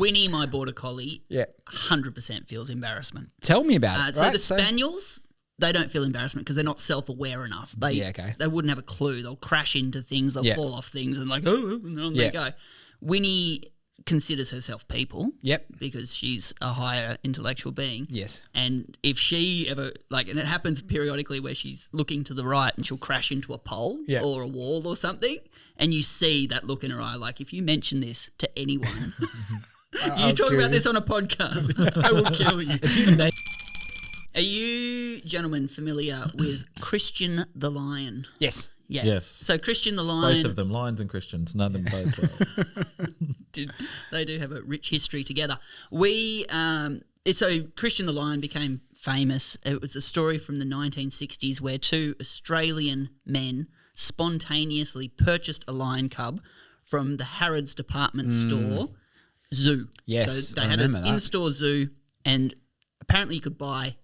Winnie, my border collie, Yeah. 100% feels embarrassment. Tell me about it. So right? the spaniels, they don't feel embarrassment because they're not self-aware enough. They wouldn't have a clue. They'll crash into things. They'll fall off things and like, and on they go. Winnie considers herself people. Yep. Because she's a higher intellectual being. Yes. And if she ever, and it happens periodically where she's looking to the right and she'll crash into a pole or a wall or something, and you see that look in her eye, like if you mention this to anyone, you talk about this on a podcast, I will kill you. Are you gentlemen familiar with Christian the Lion? Yes. Yes. So Christian the Lion. Both of them, lions and Christians, none of them both well. They do have a rich history together. So Christian the Lion became famous. It was a story from the 1960s where two Australian men spontaneously purchased a lion cub from the Harrods department store zoo. Yes, so they I had remember an that. in-store zoo, and apparently you could buy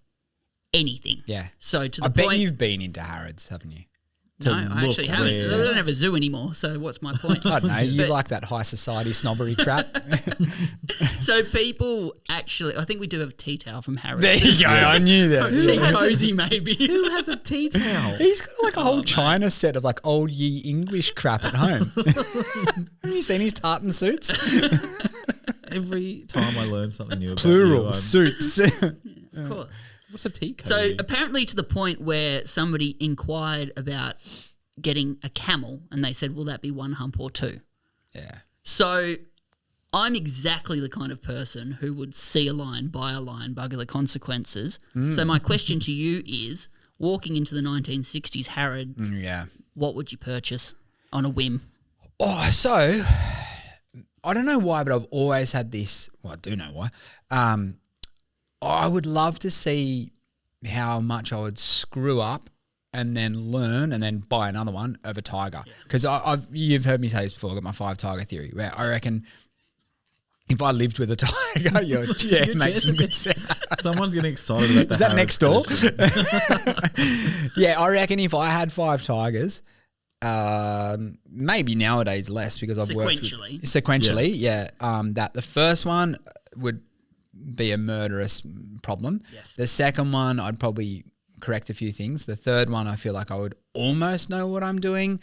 anything. Yeah. So to the I bet point, you've been into Harrods, haven't you? no, I actually haven't. They don't have a zoo anymore. So what's my point? I don't know. You But- like that high society snobbery crap. So people actually, I think we do have a tea towel from Harrods. There you go. I knew that. Tea cozy maybe. Who has a tea towel? He's got like a whole China set of like old ye English crap at home. Have you seen his tartan suits? Every time I learn something new about Plural you, suits. Of course. what's a tea So cozy? apparently to the point where somebody inquired about getting a camel and they said, will that be one hump or two? Yeah. So I'm exactly the kind of person who would see a lion, buy a lion, bugger the consequences. So my question to you is, walking into the 1960s Harrods, Yeah. what would you purchase on a whim? Oh, so I don't know why, but I've always had this. Well, I do know why. I would love to see how much I would screw up and then learn and then buy another one of a tiger. Because you've heard me say this before. I got my 5 tiger theory, where I reckon if I lived with a tiger, your chair makes some good sound. Someone's getting excited about that. Is that next door? Yeah, I reckon if I had 5 tigers, maybe nowadays less because I've worked with, sequentially. Yeah, that the first one would be a murderous problem. Yes. The second one, I'd probably correct a few things. The third one, I feel like I would almost know what I'm doing.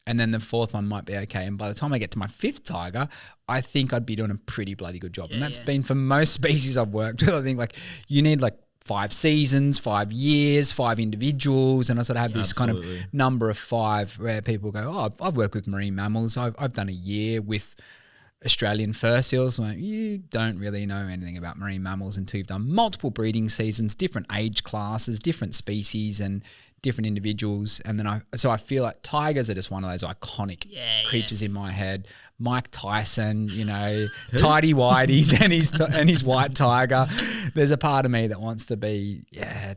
And then the fourth one might be okay. And by the time I get to my 5th tiger, I think I'd be doing a pretty bloody good job. And that's been for most species I've worked with. I think like you need like 5 seasons, 5 years, 5 individuals. And I sort of have this kind of number of 5 where people go, oh, I've worked with marine mammals. I've done a year with Australian fur seals. I'm like, you don't really know anything about marine mammals until you've done multiple breeding seasons, different age classes, different species and different individuals. And then I feel like tigers are just one of those iconic creatures in my head. Mike Tyson, you know, tidy whities and his white tiger. There's a part of me that wants to be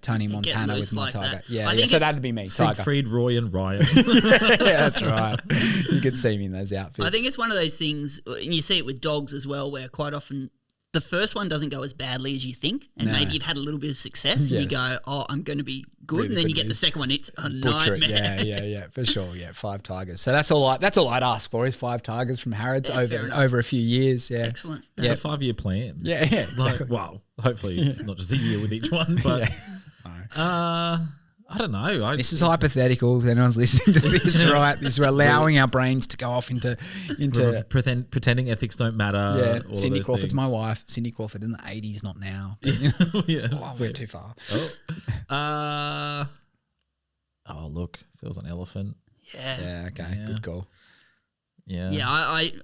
Tony Montana with my tiger. That. So that'd be me, tiger. Siegfried, Roy and Ryan. Yeah, that's right. You could see me in those outfits. I think it's one of those things, and you see it with dogs as well, where quite often the first one doesn't go as badly as you think, and maybe you've had a little bit of success, and you go, oh, I'm going to be good, really, and then you get the second one, it's a nightmare. Yeah, for sure. Yeah, 5 tigers. So that's all I'd ask for is 5 tigers from Harrods over a few years. Yeah, excellent. That's a 5-year plan. Yeah, exactly. Like, wow. Hopefully it's not just a year with each one, but I don't know. This is hypothetical. If anyone's listening to this, right? We're allowing our brains to go off into pretending ethics don't matter. Yeah, all Cindy of those Crawford's things. my wife. Cindy Crawford in the 80s, not now. I went too far. Oh, look, if there was an elephant. Yeah. Okay. Good call. Yeah. Yeah,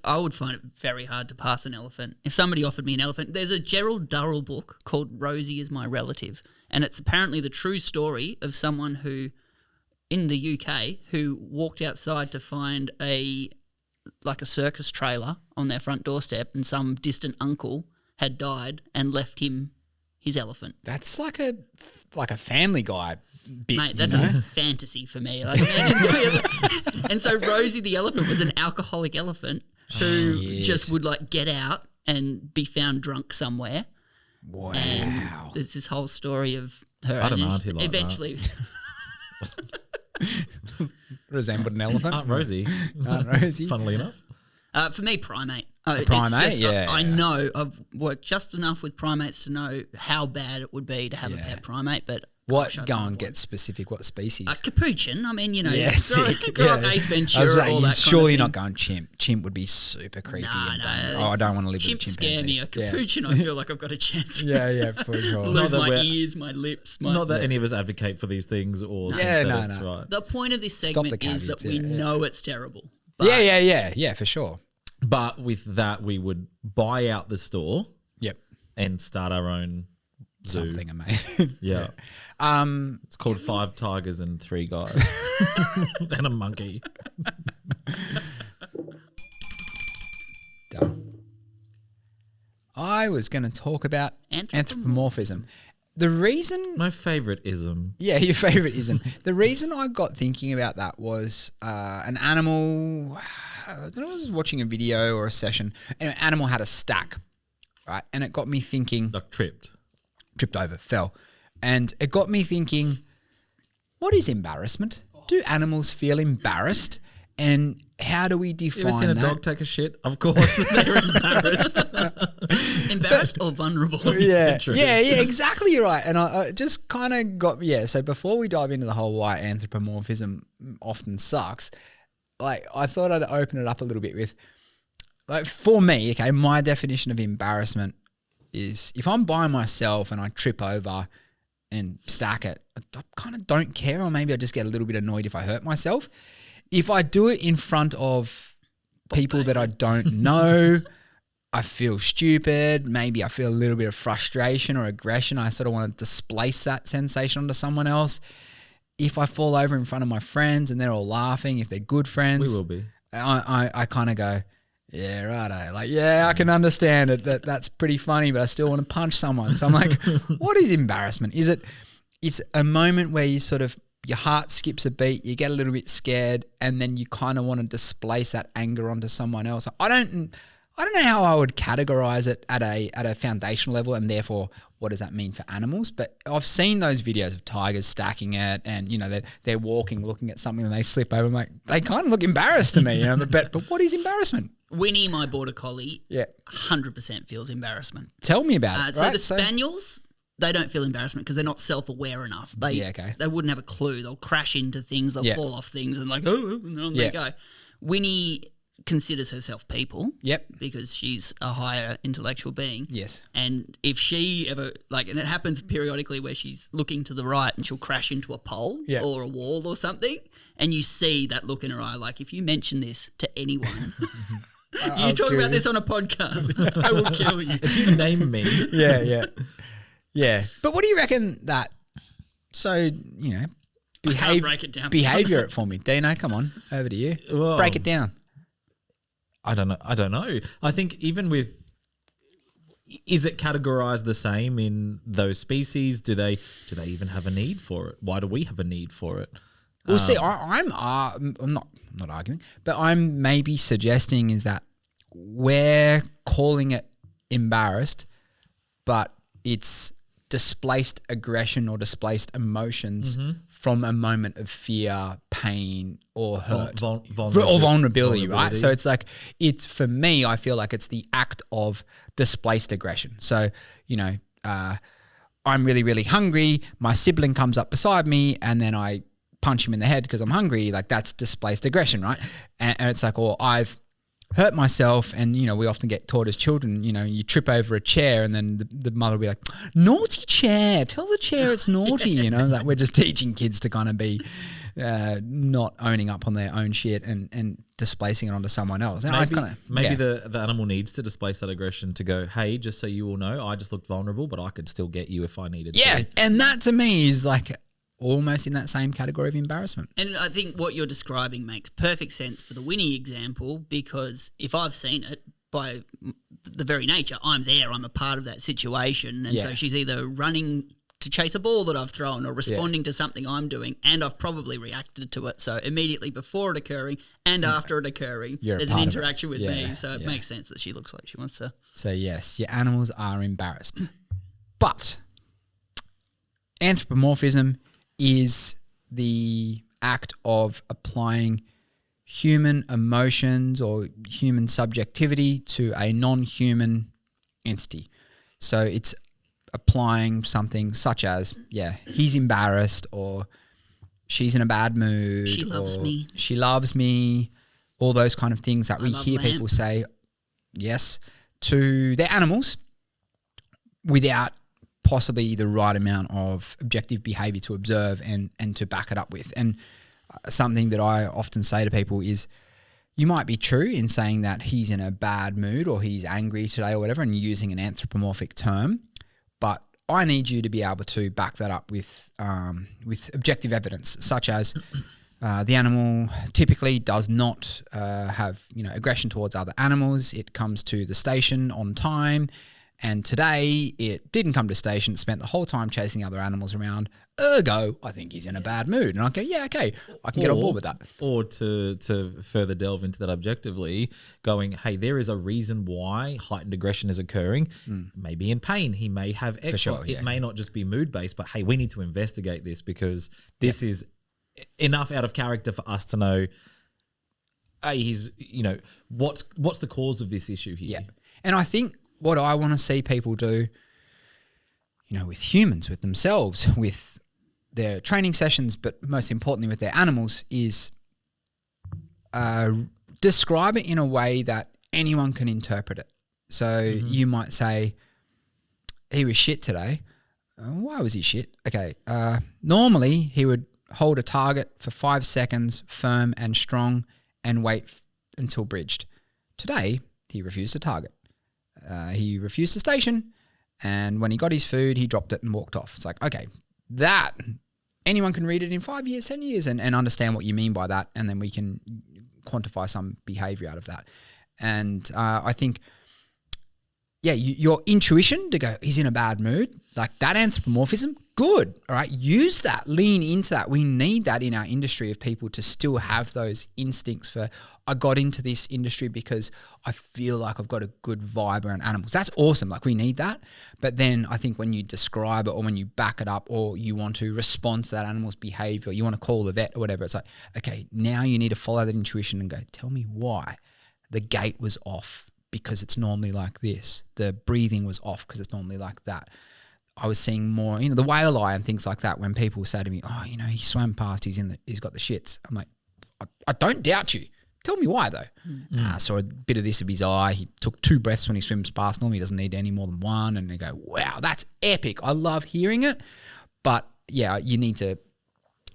I would find it very hard to pass an elephant. If somebody offered me an elephant, there's a Gerald Durrell book called Rosie is My Relative, and it's apparently the true story of someone who, in the UK, who walked outside to find a circus trailer on their front doorstep, and some distant uncle had died and left him his elephant. That's like a Family Guy bit, mate. That's a fantasy for me. Like, and so Rosie the elephant was an alcoholic elephant who just would get out and be found drunk somewhere. Wow. And there's this whole story of her. I had an auntie like eventually. Resembled an elephant. Aunt Rosie. Aunt Rosie. Funnily enough. For me, primate. A primate, It's just, yeah. I know I've worked just enough with primates to know how bad it would be to have a pet primate, but What? gosh, Go and get specific. What species? a capuchin. I mean, you know, Yeah, grow sick. up Yeah. Ace I was Ventura, like, all that surely kind of you're not thing. going chimp. Chimp would be super creepy. Nah, I don't want to live with a Chimps chimpanzee. scare me. A capuchin, I feel like I've got a chance. Yeah, for sure. Lose that my we're- ears, my lips. Not that any of us advocate for these things or Yeah, think no, that it's no. right. The point of this Stop the segment is that caveats, we yeah. know it's terrible. But Yeah, for sure. But with that, we would buy out the store Yep. and start our own zoo. Something amazing. Yeah. It's called 5 Tigers and 3 Guys. And a monkey. Done. I was going to talk about Anthropomorphism. anthropomorphism. The reason My favourite ism. Yeah, your favourite isn't. The reason I got thinking about that was an animal. I don't know, I was watching a video or a session, and an animal had a stack, right? And it got me thinking. Like tripped over, fell, and it got me thinking. What is embarrassment? Do animals feel embarrassed? And how do we define You ever seen a that? dog take a shit? Of course, they're embarrassed. Embarrassed or vulnerable. Yeah, True. yeah, exactly right. And I just kind of got, so before we dive into the whole why anthropomorphism often sucks, like I thought I'd open it up a little bit with, like for me, okay, my definition of embarrassment is if I'm by myself and I trip over and stack it, I kind of don't care, or maybe I just get a little bit annoyed if I hurt myself. If I do it in front of people that I don't know, I feel stupid. Maybe I feel a little bit of frustration or aggression. I sort of want to displace that sensation onto someone else. If I fall over in front of my friends and they're all laughing, if they're good friends, We will be. I kind of go, yeah, righto. Like, yeah, I can understand it. That's pretty funny, but I still want to punch someone. So I'm like, what is embarrassment? It's a moment where you sort of, your heart skips a beat, you get a little bit scared, and then you kind of want to displace that anger onto someone else. I don't know how I would categorize it at a foundational level, and therefore what does that mean for animals? But I've seen those videos of tigers stacking it, and you know they're walking, looking at something, and they slip over. I'm like, they kind of look embarrassed to me, you know. But what is embarrassment? Winnie, my border collie, Yeah, 100% feels embarrassment. tell me about it. So right? the spaniels, they don't feel embarrassment because they're not self-aware enough. They wouldn't have a clue. They'll crash into things, they'll fall off things, and like, oh, and on they go. Winnie considers herself people. Yep. Because she's a higher intellectual being. Yes. And if she ever, and it happens periodically where she's looking to the right and she'll crash into a pole or a wall or something, and you see that look in her eye, like if you mention this to anyone, you talk about this on a podcast, I will kill you. If you name me, Yeah. But what do you reckon that? So you know, break it down. behavior it for me, Dino. Come on, over to you. Well, Break it down. I don't know. I think even with, is it categorized the same in those species? Do they even have a need for it? Why do we have a need for it? Well, see, I'm not arguing, but I'm maybe suggesting is that we're calling it embarrassed, but it's displaced aggression or displaced emotions from a moment of fear, pain, or hurt, or vulnerability, right? So it's like, for me, I feel like it's the act of displaced aggression. So, you know, I'm really, really hungry. My sibling comes up beside me and then I punch him in the head because I'm hungry. Like, that's displaced aggression, right? And it's like, or I've hurt myself, and you know, we often get taught as children, you know, you trip over a chair and then the mother will be like, naughty chair, tell the chair it's naughty. You know, like we're just teaching kids to kind of be not owning up on their own shit and displacing it onto someone else. And Maybe the animal needs to displace that aggression to go, hey, just so you all know, I just looked vulnerable, but I could still get you if I needed to. Yeah, and that to me is like almost in that same category of embarrassment. And I think what you're describing makes perfect sense for the Winnie example, because if I've seen it, by the very nature, I'm there, I'm a part of that situation. And so she's either running to chase a ball that I've thrown or responding to something I'm doing, and I've probably reacted to it. So immediately before it occurring and after it occurring, there's an interaction with me. So it makes sense that she looks like she wants to. So yes, your animals are embarrassed. But anthropomorphism is the act of applying human emotions or human subjectivity to a non-human entity. So it's applying something such as, he's embarrassed, or she's in a bad mood. She loves me. She loves me. All those kind of things that we hear people say, yes, to their animals without possibly the right amount of objective behavior to observe and to back it up with. And something that I often say to people is, you might be true in saying that he's in a bad mood or he's angry today or whatever, and using an anthropomorphic term, but I need you to be able to back that up with objective evidence, such as the animal typically does not have aggression towards other animals. It comes to the station on time, and today it didn't come to station. It spent the whole time chasing other animals around. Ergo, I think he's in a bad mood. And I go, yeah, okay, I can get on board with that. Or to further delve into that objectively, going, hey, there is a reason why heightened aggression is occurring. Maybe in pain. He may have extra. Sure, It may not just be mood-based, but hey, we need to investigate this because this is enough out of character for us to know, hey, he's, what's the cause of this issue here? Yeah. And I think what I want to see people do, with humans, with themselves, with their training sessions, but most importantly with their animals, is describe it in a way that anyone can interpret it. So you might say, he was shit today. Why was he shit? Okay. Normally he would hold a target for 5 seconds, firm and strong, and wait until bridged. Today, he refused to target. He refused to station, and when he got his food, he dropped it and walked off. It's like, okay, that, anyone can read it in 5 years, 10 years and understand what you mean by that, and then we can quantify some behavior out of that. And I think, your intuition to go, he's in a bad mood, like that anthropomorphism, good, all right? Use that, lean into that. We need that in our industry, of people to still have those instincts for, I got into this industry because I feel like I've got a good vibe around animals. That's awesome. Like, we need that. But then I think when you describe it, or when you back it up, or you want to respond to that animal's behavior, or you want to call the vet or whatever, it's like, okay, now you need to follow that intuition and go, tell me why the gait was off, because it's normally like this. The breathing was off because it's normally like that. I was seeing more, the whale eye and things like that, when people say to me, oh, he swam past, he's got the shits. I'm like, I don't doubt you. Tell me why though. I saw a bit of this of his eye. He took 2 breaths when he swims past. Normally he doesn't need any more than 1. And they go, wow, that's epic. I love hearing it. But yeah, you need to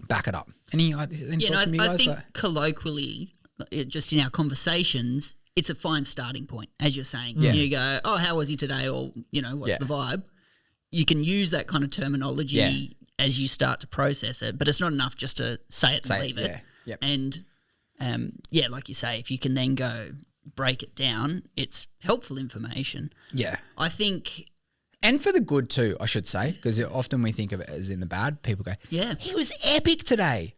back it up. Any thoughts from you guys? I think colloquially, just in our conversations, it's a fine starting point, as you're saying. Yeah. You go, oh, how was he today? Or, what's the vibe? You can use that kind of terminology as you start to process it, but it's not enough just to say it and leave it. Yeah. Yep. And like you say, if you can then go break it down, it's helpful information. Yeah. I think... And for the good too, I should say, because often we think of it as in the bad. People go, yeah, he was epic today.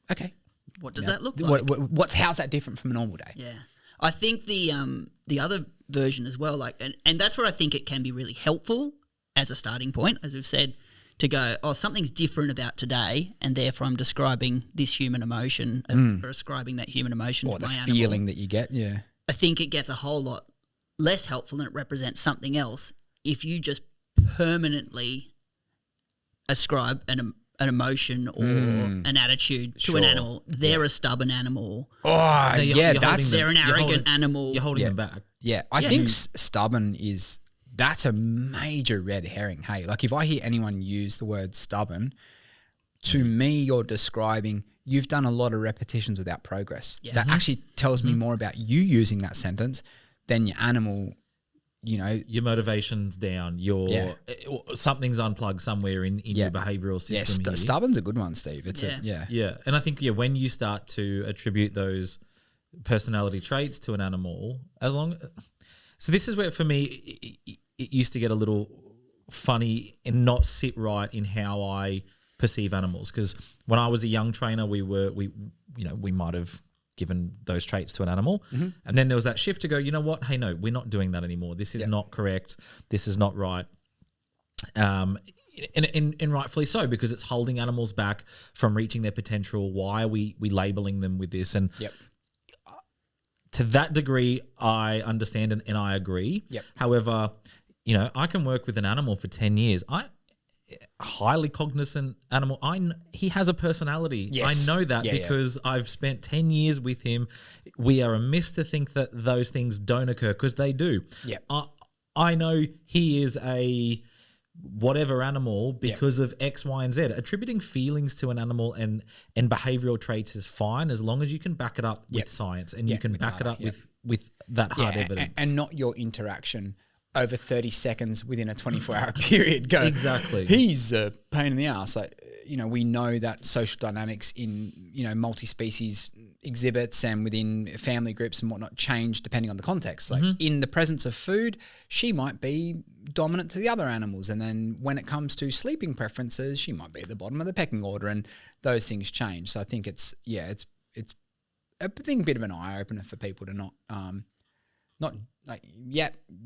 Okay. What does that look like? How's that different from a normal day? Yeah. I think the other version as well, like, and that's where I think it can be really helpful as a starting point, as we've said, to go, oh, something's different about today, and therefore I'm describing this human emotion, or ascribing that human emotion or to my the animal. feeling that you get, yeah. I think it gets a whole lot less helpful, and it represents something else if you just permanently ascribe an emotion or an attitude to an animal. They're a stubborn animal. Oh, they're an arrogant animal. You're holding them back. Yeah, I think stubborn that's a major red herring. Hey, like if I hear anyone use the word stubborn, to me you're describing you've done a lot of repetitions without progress. Yes. That actually tells me more about you using that sentence than your animal, Your motivation's down. Something's unplugged somewhere in your behavioural system. Yeah, stubborn's a good one, Steve. It's Yeah, and I think when you start to attribute those personality traits to an animal, so this is where for me it used to get a little funny and not sit right in how I perceive animals, because when I was a young trainer, we might have given those traits to an animal, and then there was that shift to go, you know what? Hey, no, we're not doing that anymore. This is not correct. This is not right. and rightfully so, because it's holding animals back from reaching their potential. Why are we labeling them with this? And Yep. to that degree, I understand and I agree. Yep. However, you know, I can work with an animal for 10 years. Highly cognizant animal. He has a personality. Yes. I know that because I've spent 10 years with him. We are amiss to think that those things don't occur, because they do. Yep. I know he is a whatever animal because of X, Y, and Z. Attributing feelings to an animal and behavioral traits is fine, as long as you can back it up with science and you can back it up with that hard evidence. And not your interaction over 30 seconds within a 24-hour period. Go, exactly. He's a pain in the ass. Like, you know, we know that social dynamics in, you know, multi-species exhibits and within family groups and whatnot change depending on the context. Like in the presence of food, she might be dominant to the other animals. And then when it comes to sleeping preferences, she might be at the bottom of the pecking order, and those things change. So I think it's a bit of an eye-opener for people to not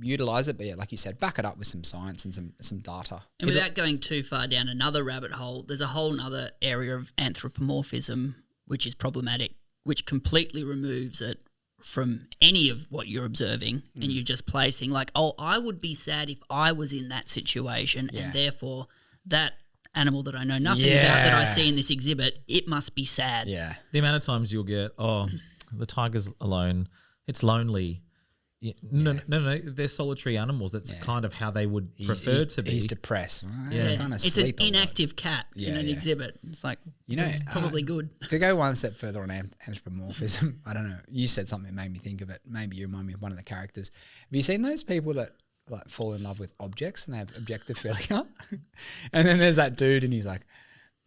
utilize it, but like you said, back it up with some science and some data. And without going too far down another rabbit hole, there's a whole other area of anthropomorphism which is problematic, which completely removes it from any of what you're observing, and you're just placing like, oh, I would be sad if I was in that situation, and therefore that animal that I know nothing about that I see in this exhibit, it must be sad. Yeah. The amount of times you'll get, the tiger's alone, it's lonely. Yeah, no, they're solitary animals. That's kind of how they would prefer to be. He's depressed. Kind of It's an inactive cat in an exhibit. It's like, you know, it's probably good. To go one step further on anthropomorphism, I don't know. You said something that made me think of it. Maybe you remind me of one of the characters. Have you seen those people that like fall in love with objects and they have objectophilia? And then there's that dude, and he's like,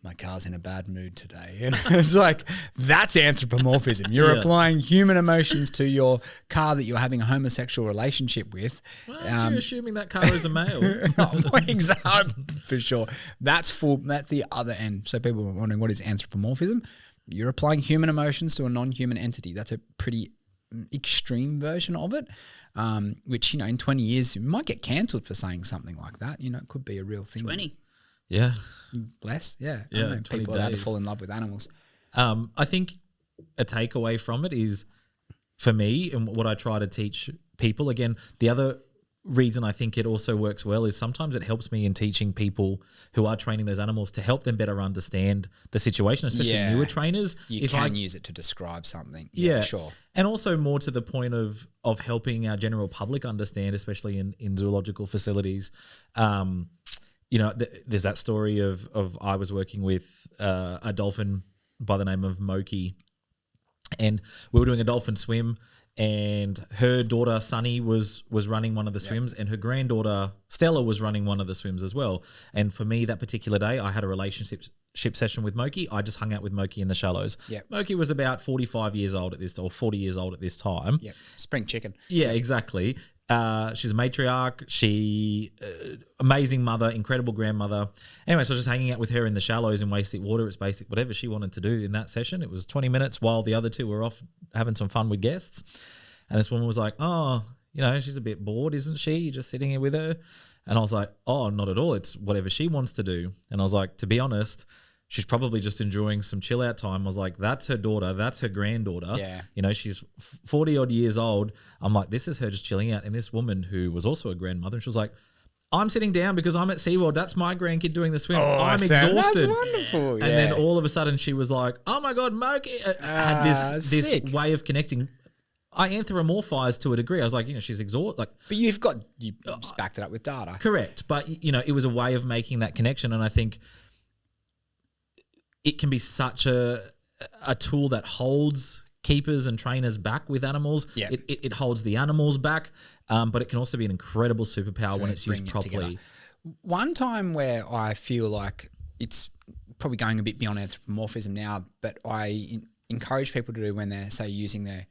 my car's in a bad mood today. And it's like, that's anthropomorphism. You're applying human emotions to your car that you're having a homosexual relationship with. Well, you're assuming that car is a male. Exactly, for sure. That's the other end. So people are wondering, what is anthropomorphism? You're applying human emotions to a non-human entity. That's a pretty extreme version of it, which, you know, in 20 years, you might get cancelled for saying something like that. You know, it could be a real thing. 20. Yeah. Less, I don't know, 20 people allowed to days. fall in love with animals. I think a takeaway from it is, for me, and what I try to teach people, again, the other reason I think it also works well is sometimes it helps me in teaching people who are training those animals to help them better understand the situation, especially newer trainers. You can use it to describe something. Yeah, sure. And also more to the point of helping our general public understand, especially in zoological facilities. You know, there's that story of I was working with a dolphin by the name of Moki, and we were doing a dolphin swim, and her daughter Sunny was running one of the swims, and her granddaughter Stella was running one of the swims as well. And for me, that particular day, I had a relationship session with Moki. I just hung out with Moki in the shallows. Yep. Moki was about 45 years old or 40 years old at this time. Yeah, spring chicken. Yeah, exactly. She's a matriarch. She amazing mother, incredible grandmother. Anyway, so I was just hanging out with her in the shallows in waist deep water. It's basic whatever she wanted to do in that session. It was 20 minutes while the other two were off having some fun with guests. And this woman was like, "Oh, you know, she's a bit bored, isn't she? You're just sitting here with her." And I was like, "Oh, not at all. It's whatever she wants to do." And I was like, to be honest, she's probably just enjoying some chill out time. I was like, that's her daughter. That's her granddaughter. Yeah. You know, she's 40 odd years old. I'm like, this is her just chilling out. And this woman who was also a grandmother, she was like, I'm sitting down because I'm at SeaWorld. That's my grandkid doing the swim. I'm exhausted. That's wonderful. And then all of a sudden she was like, oh my God, Moki had this way of connecting. I anthropomorphized to a degree. I was like, you know, she's exhausted. Like, but you backed it up with data. Correct. But, you know, it was a way of making that connection. And I think it can be such a tool that holds keepers and trainers back with animals. Yeah. It holds the animals back, but it can also be an incredible superpower when it's used properly. One time where I feel like it's probably going a bit beyond anthropomorphism now, but I encourage people to do when they're, say, using their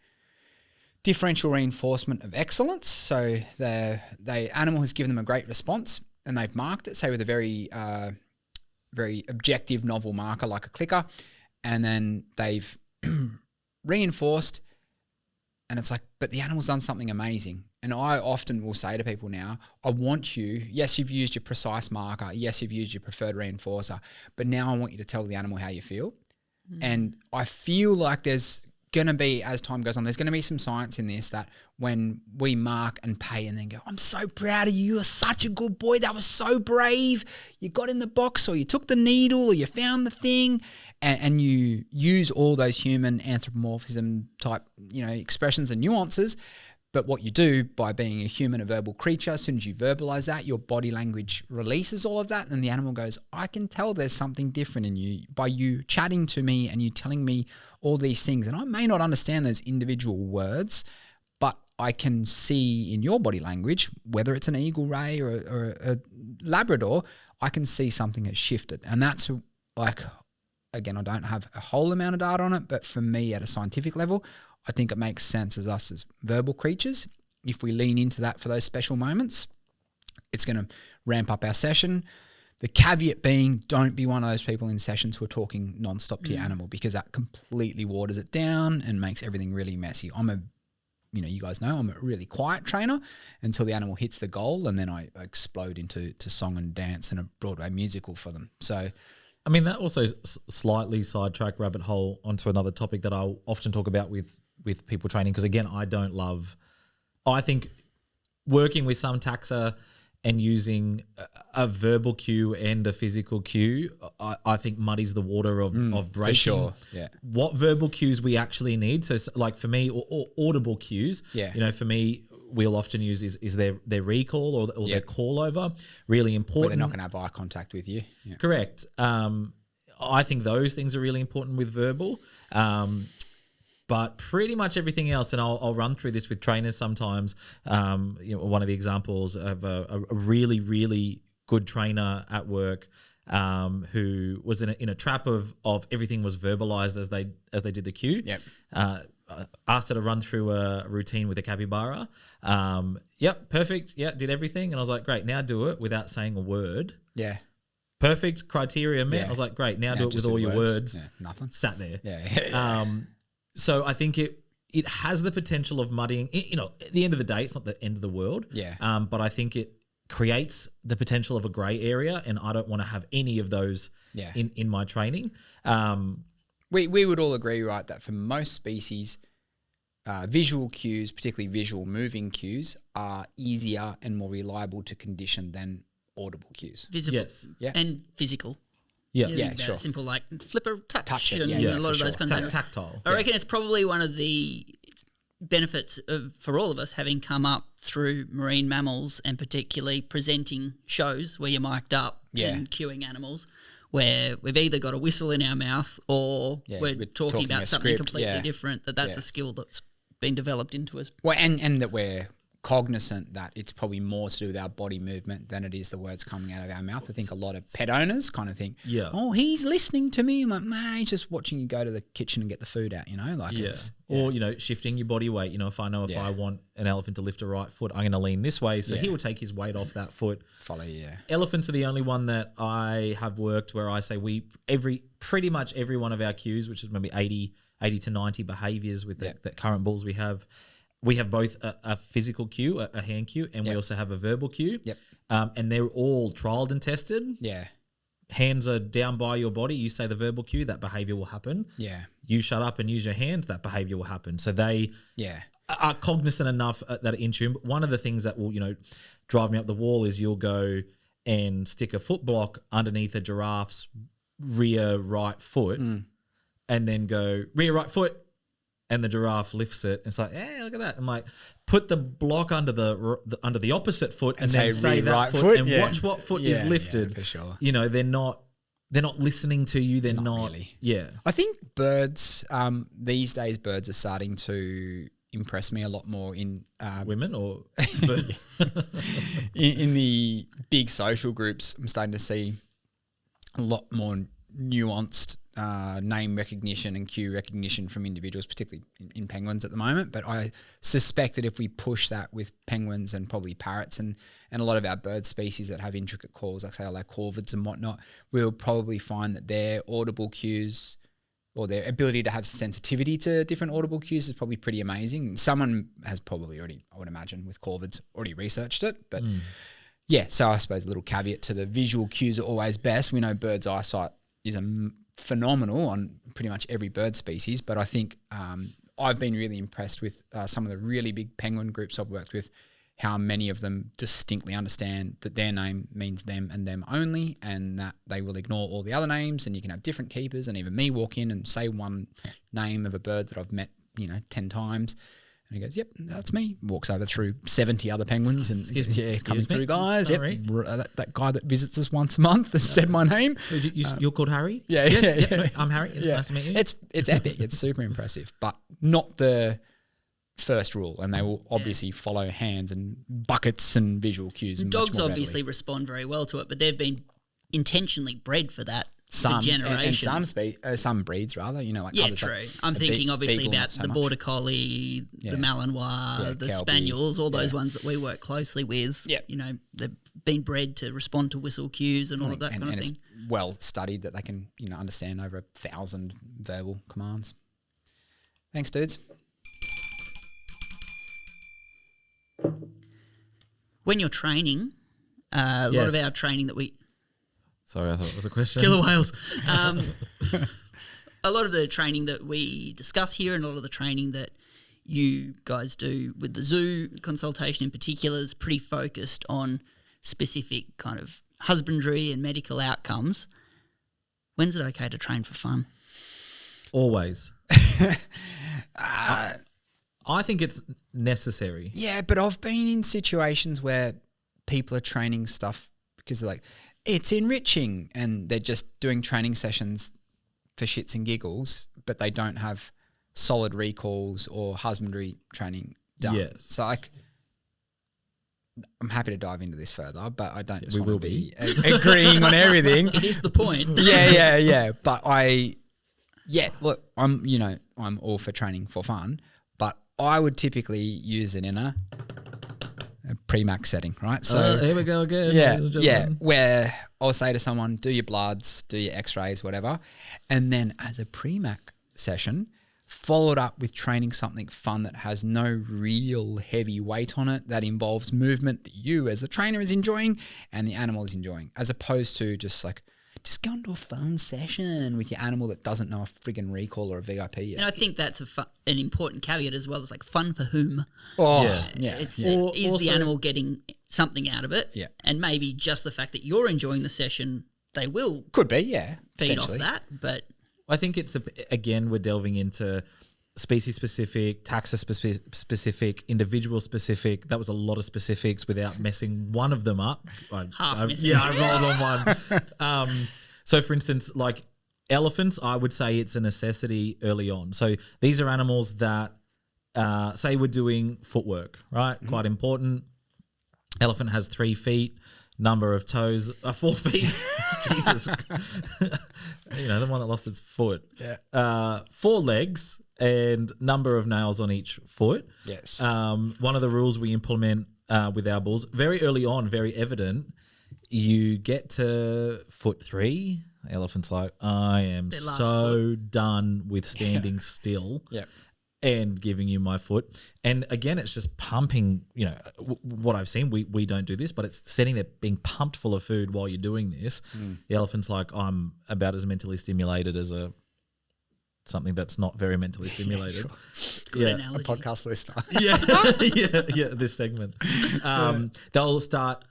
differential reinforcement of excellence. So the animal has given them a great response and they've marked it, say with a very objective novel marker like a clicker, and then they've reinforced, and it's like, but the animal's done something amazing. And I often will say to people now, I want you, yes, you've used your precise marker, yes, you've used your preferred reinforcer, but now I want you to tell the animal how you feel. And I feel like there's going to be, as time goes on, there's going to be some science in this that when we mark and pay and then go, I'm so proud of you, you're such a good boy, that was so brave, you got in the box or you took the needle or you found the thing, and you use all those human anthropomorphism type, expressions and nuances. But what you do by being a human, a verbal creature, as soon as you verbalize that, your body language releases all of that, and the animal goes, I can tell there's something different in you by you chatting to me and you telling me all these things. And I may not understand those individual words, but I can see in your body language, whether it's an eagle ray or a Labrador, I can see something has shifted. And that's like, again, I don't have a whole amount of data on it, but for me at a scientific level, I think it makes sense as us as verbal creatures. If we lean into that for those special moments, it's going to ramp up our session. The caveat being, don't be one of those people in sessions who are talking nonstop to your animal, because that completely waters it down and makes everything really messy. You guys know, I'm a really quiet trainer until the animal hits the goal, and then I explode into song and dance and a Broadway musical for them. So, I mean, that also slightly sidetrack rabbit hole onto another topic that I'll often talk about with people training, because again, I think working with some taxa and using a verbal cue and a physical cue, I think muddies the water of breaking. For sure, yeah. What verbal cues we actually need. So like for me, or audible cues, for me, we'll often use is their recall or their call over. Really important. But they're not going to have eye contact with you. Yeah. Correct. I think those things are really important with verbal. But pretty much everything else, and I'll run through this with trainers sometimes. One of the examples of a really, really good trainer at work who was in a trap of everything was verbalized as they did the cue. Yep. Asked her to run through a routine with a capybara. Yep, perfect. Yeah, did everything. And I was like, great, now do it without saying a word. Yeah. Perfect criteria met. Yeah. I was like, great, now do it with all your words. Yeah, nothing. Sat there. Yeah. So I think it has the potential of muddying. At the end of the day, it's not the end of the world. Yeah. But I think it creates the potential of a grey area, and I don't want to have any of those in my training. We would all agree, right, that for most species, visual cues, particularly visual moving cues, are easier and more reliable to condition than audible cues. Visible. Yes. Yeah. And physical. Yeah, sure. Simple like flipper touch it, and yeah, a lot of for those sure. kinds of things. Tactile. I reckon it's probably one of the benefits for all of us having come up through marine mammals and particularly presenting shows where you're mic'd up and cueing animals, where we've either got a whistle in our mouth or we're talking about something completely different, that's a skill that's been developed into us. Well, and that we're cognizant that it's probably more to do with our body movement than it is the words coming out of our mouth. I think a lot of pet owners kind of think, oh, he's listening to me. I'm like, nah, he's just watching you go to the kitchen and get the food out, Or, shifting your body weight. If I know if I want an elephant to lift a right foot, I'm going to lean this way. So he will take his weight off that foot. Follow you, Elephants are the only one that I have worked where I say pretty much every one of our cues, which is maybe 80 to 90 behaviors with the current bulls we have both a physical cue, a hand cue, and we also have a verbal cue. Yep. And they're all trialed and tested. Yeah. Hands are down by your body. You say the verbal cue, that behavior will happen. Yeah. You shut up and use your hands, that behavior will happen. So they are cognizant enough that are in tune. But one of the things that will, drive me up the wall is you'll go and stick a foot block underneath a giraffe's rear right foot and then go rear right foot. And the giraffe lifts it. And it's like, hey, look at that. I'm like, put the block under the opposite foot and then say that right foot and watch what foot is lifted. Yeah, for sure. They're not listening to you. They're not really. Yeah. I think birds, these days birds are starting to impress me a lot more in women or in the big social groups. I'm starting to see a lot more nuanced name recognition and cue recognition from individuals, particularly in penguins at the moment. But I suspect that if we push that with penguins and probably parrots and a lot of our bird species that have intricate calls, like say like corvids and whatnot, we'll probably find that their audible cues or their ability to have sensitivity to different audible cues is probably pretty amazing. Someone has probably already, I would imagine, with corvids already researched it. But yeah, so I suppose a little caveat to the visual cues are always best. We know birds' eyesight is phenomenal on pretty much every bird species, but I think I've been really impressed with some of the really big penguin groups I've worked with, how many of them distinctly understand that their name means them and them only, and that they will ignore all the other names, and you can have different keepers. And even me walk in and say one name of a bird that I've met, 10 times, and he goes, "Yep, that's me." Walks over through 70 other penguins and coming through, guys. Sorry. Yep, that guy that visits us once a month has said my name. You're called Harry? Yeah, Yes, yeah. No, I'm Harry. Yeah. Nice to meet you. It's epic. It's super impressive, but not the first rule, and they will obviously follow hands and buckets and visual cues. And much dogs more obviously readily. respond very well to it, but they've been intentionally bred for that Some for generations. and some breeds rather, like Yeah, others true. like I'm the thinking obviously beagle, about not so the much. border collie, Yeah. the Malinois, Yeah, the Cowbie. spaniels, all those Yeah. ones that we work closely with. Yeah. They've been bred to respond to whistle cues and all of that kind of and thing. it's well studied that they can understand over 1,000 verbal commands. Thanks, dudes. When you're training, a lot of Yes. our training that we Sorry, I thought it was a question. killer whales. A lot of the training that we discuss here and a lot of the training that you guys do with the zoo consultation in particular is pretty focused on specific kind of husbandry and medical outcomes. When's it okay to train for fun? Always. I think it's necessary. Yeah, but I've been in situations where people are training stuff because they're like, it's enriching, and they're just doing training sessions for shits and giggles, but they don't have solid recalls or husbandry training done. Yes. So I'm happy to dive into this further, but I don't just We want to will be agreeing on everything. It is the point. Yeah. But look, I'm all for training for fun, but I would typically use it in a pre-max setting, right? So Here we go again. yeah, where I'll say to someone, do your bloods, do your x-rays, whatever, and then as a pre-mac session, followed up with training something fun that has no real heavy weight on it, that involves movement that you as the trainer is enjoying and the animal is enjoying, as opposed to just go into a fun session with your animal that doesn't know a friggin' recall or a VIP yet. And I think that's an important caveat as well. It's like fun for whom? Oh, Yeah. yeah. Is Also- the animal getting something out of it? Yeah. And maybe just the fact that you're enjoying the session, they will Could be, yeah. feed off potentially. that. But I think it's, again, we're delving into species-specific, taxa-specific, individual-specific. That was a lot of specifics without messing one of them up. Missing. Yeah, I rolled on one. So, for instance, like elephants, I would say it's a necessity early on. So these are animals that, say we're doing footwork, right? Mm-hmm. Quite important. Elephant has 3 feet. Number of toes, 4 feet. Jesus. The one that lost its foot. Yeah. 4 legs and number of nails on each foot. Yes. One of the rules we implement with our bulls, very early on, very evident, you get to foot 3, the elephant's like, I am Their last so done with standing still. Yep. And giving you my foot. And again, it's just pumping, what I've seen, we don't do this, but it's sitting there being pumped full of food while you're doing this. The elephant's like, I'm about as mentally stimulated as something that's not very mentally stimulated. good analogy. Podcast listener. yeah, this segment. They'll start,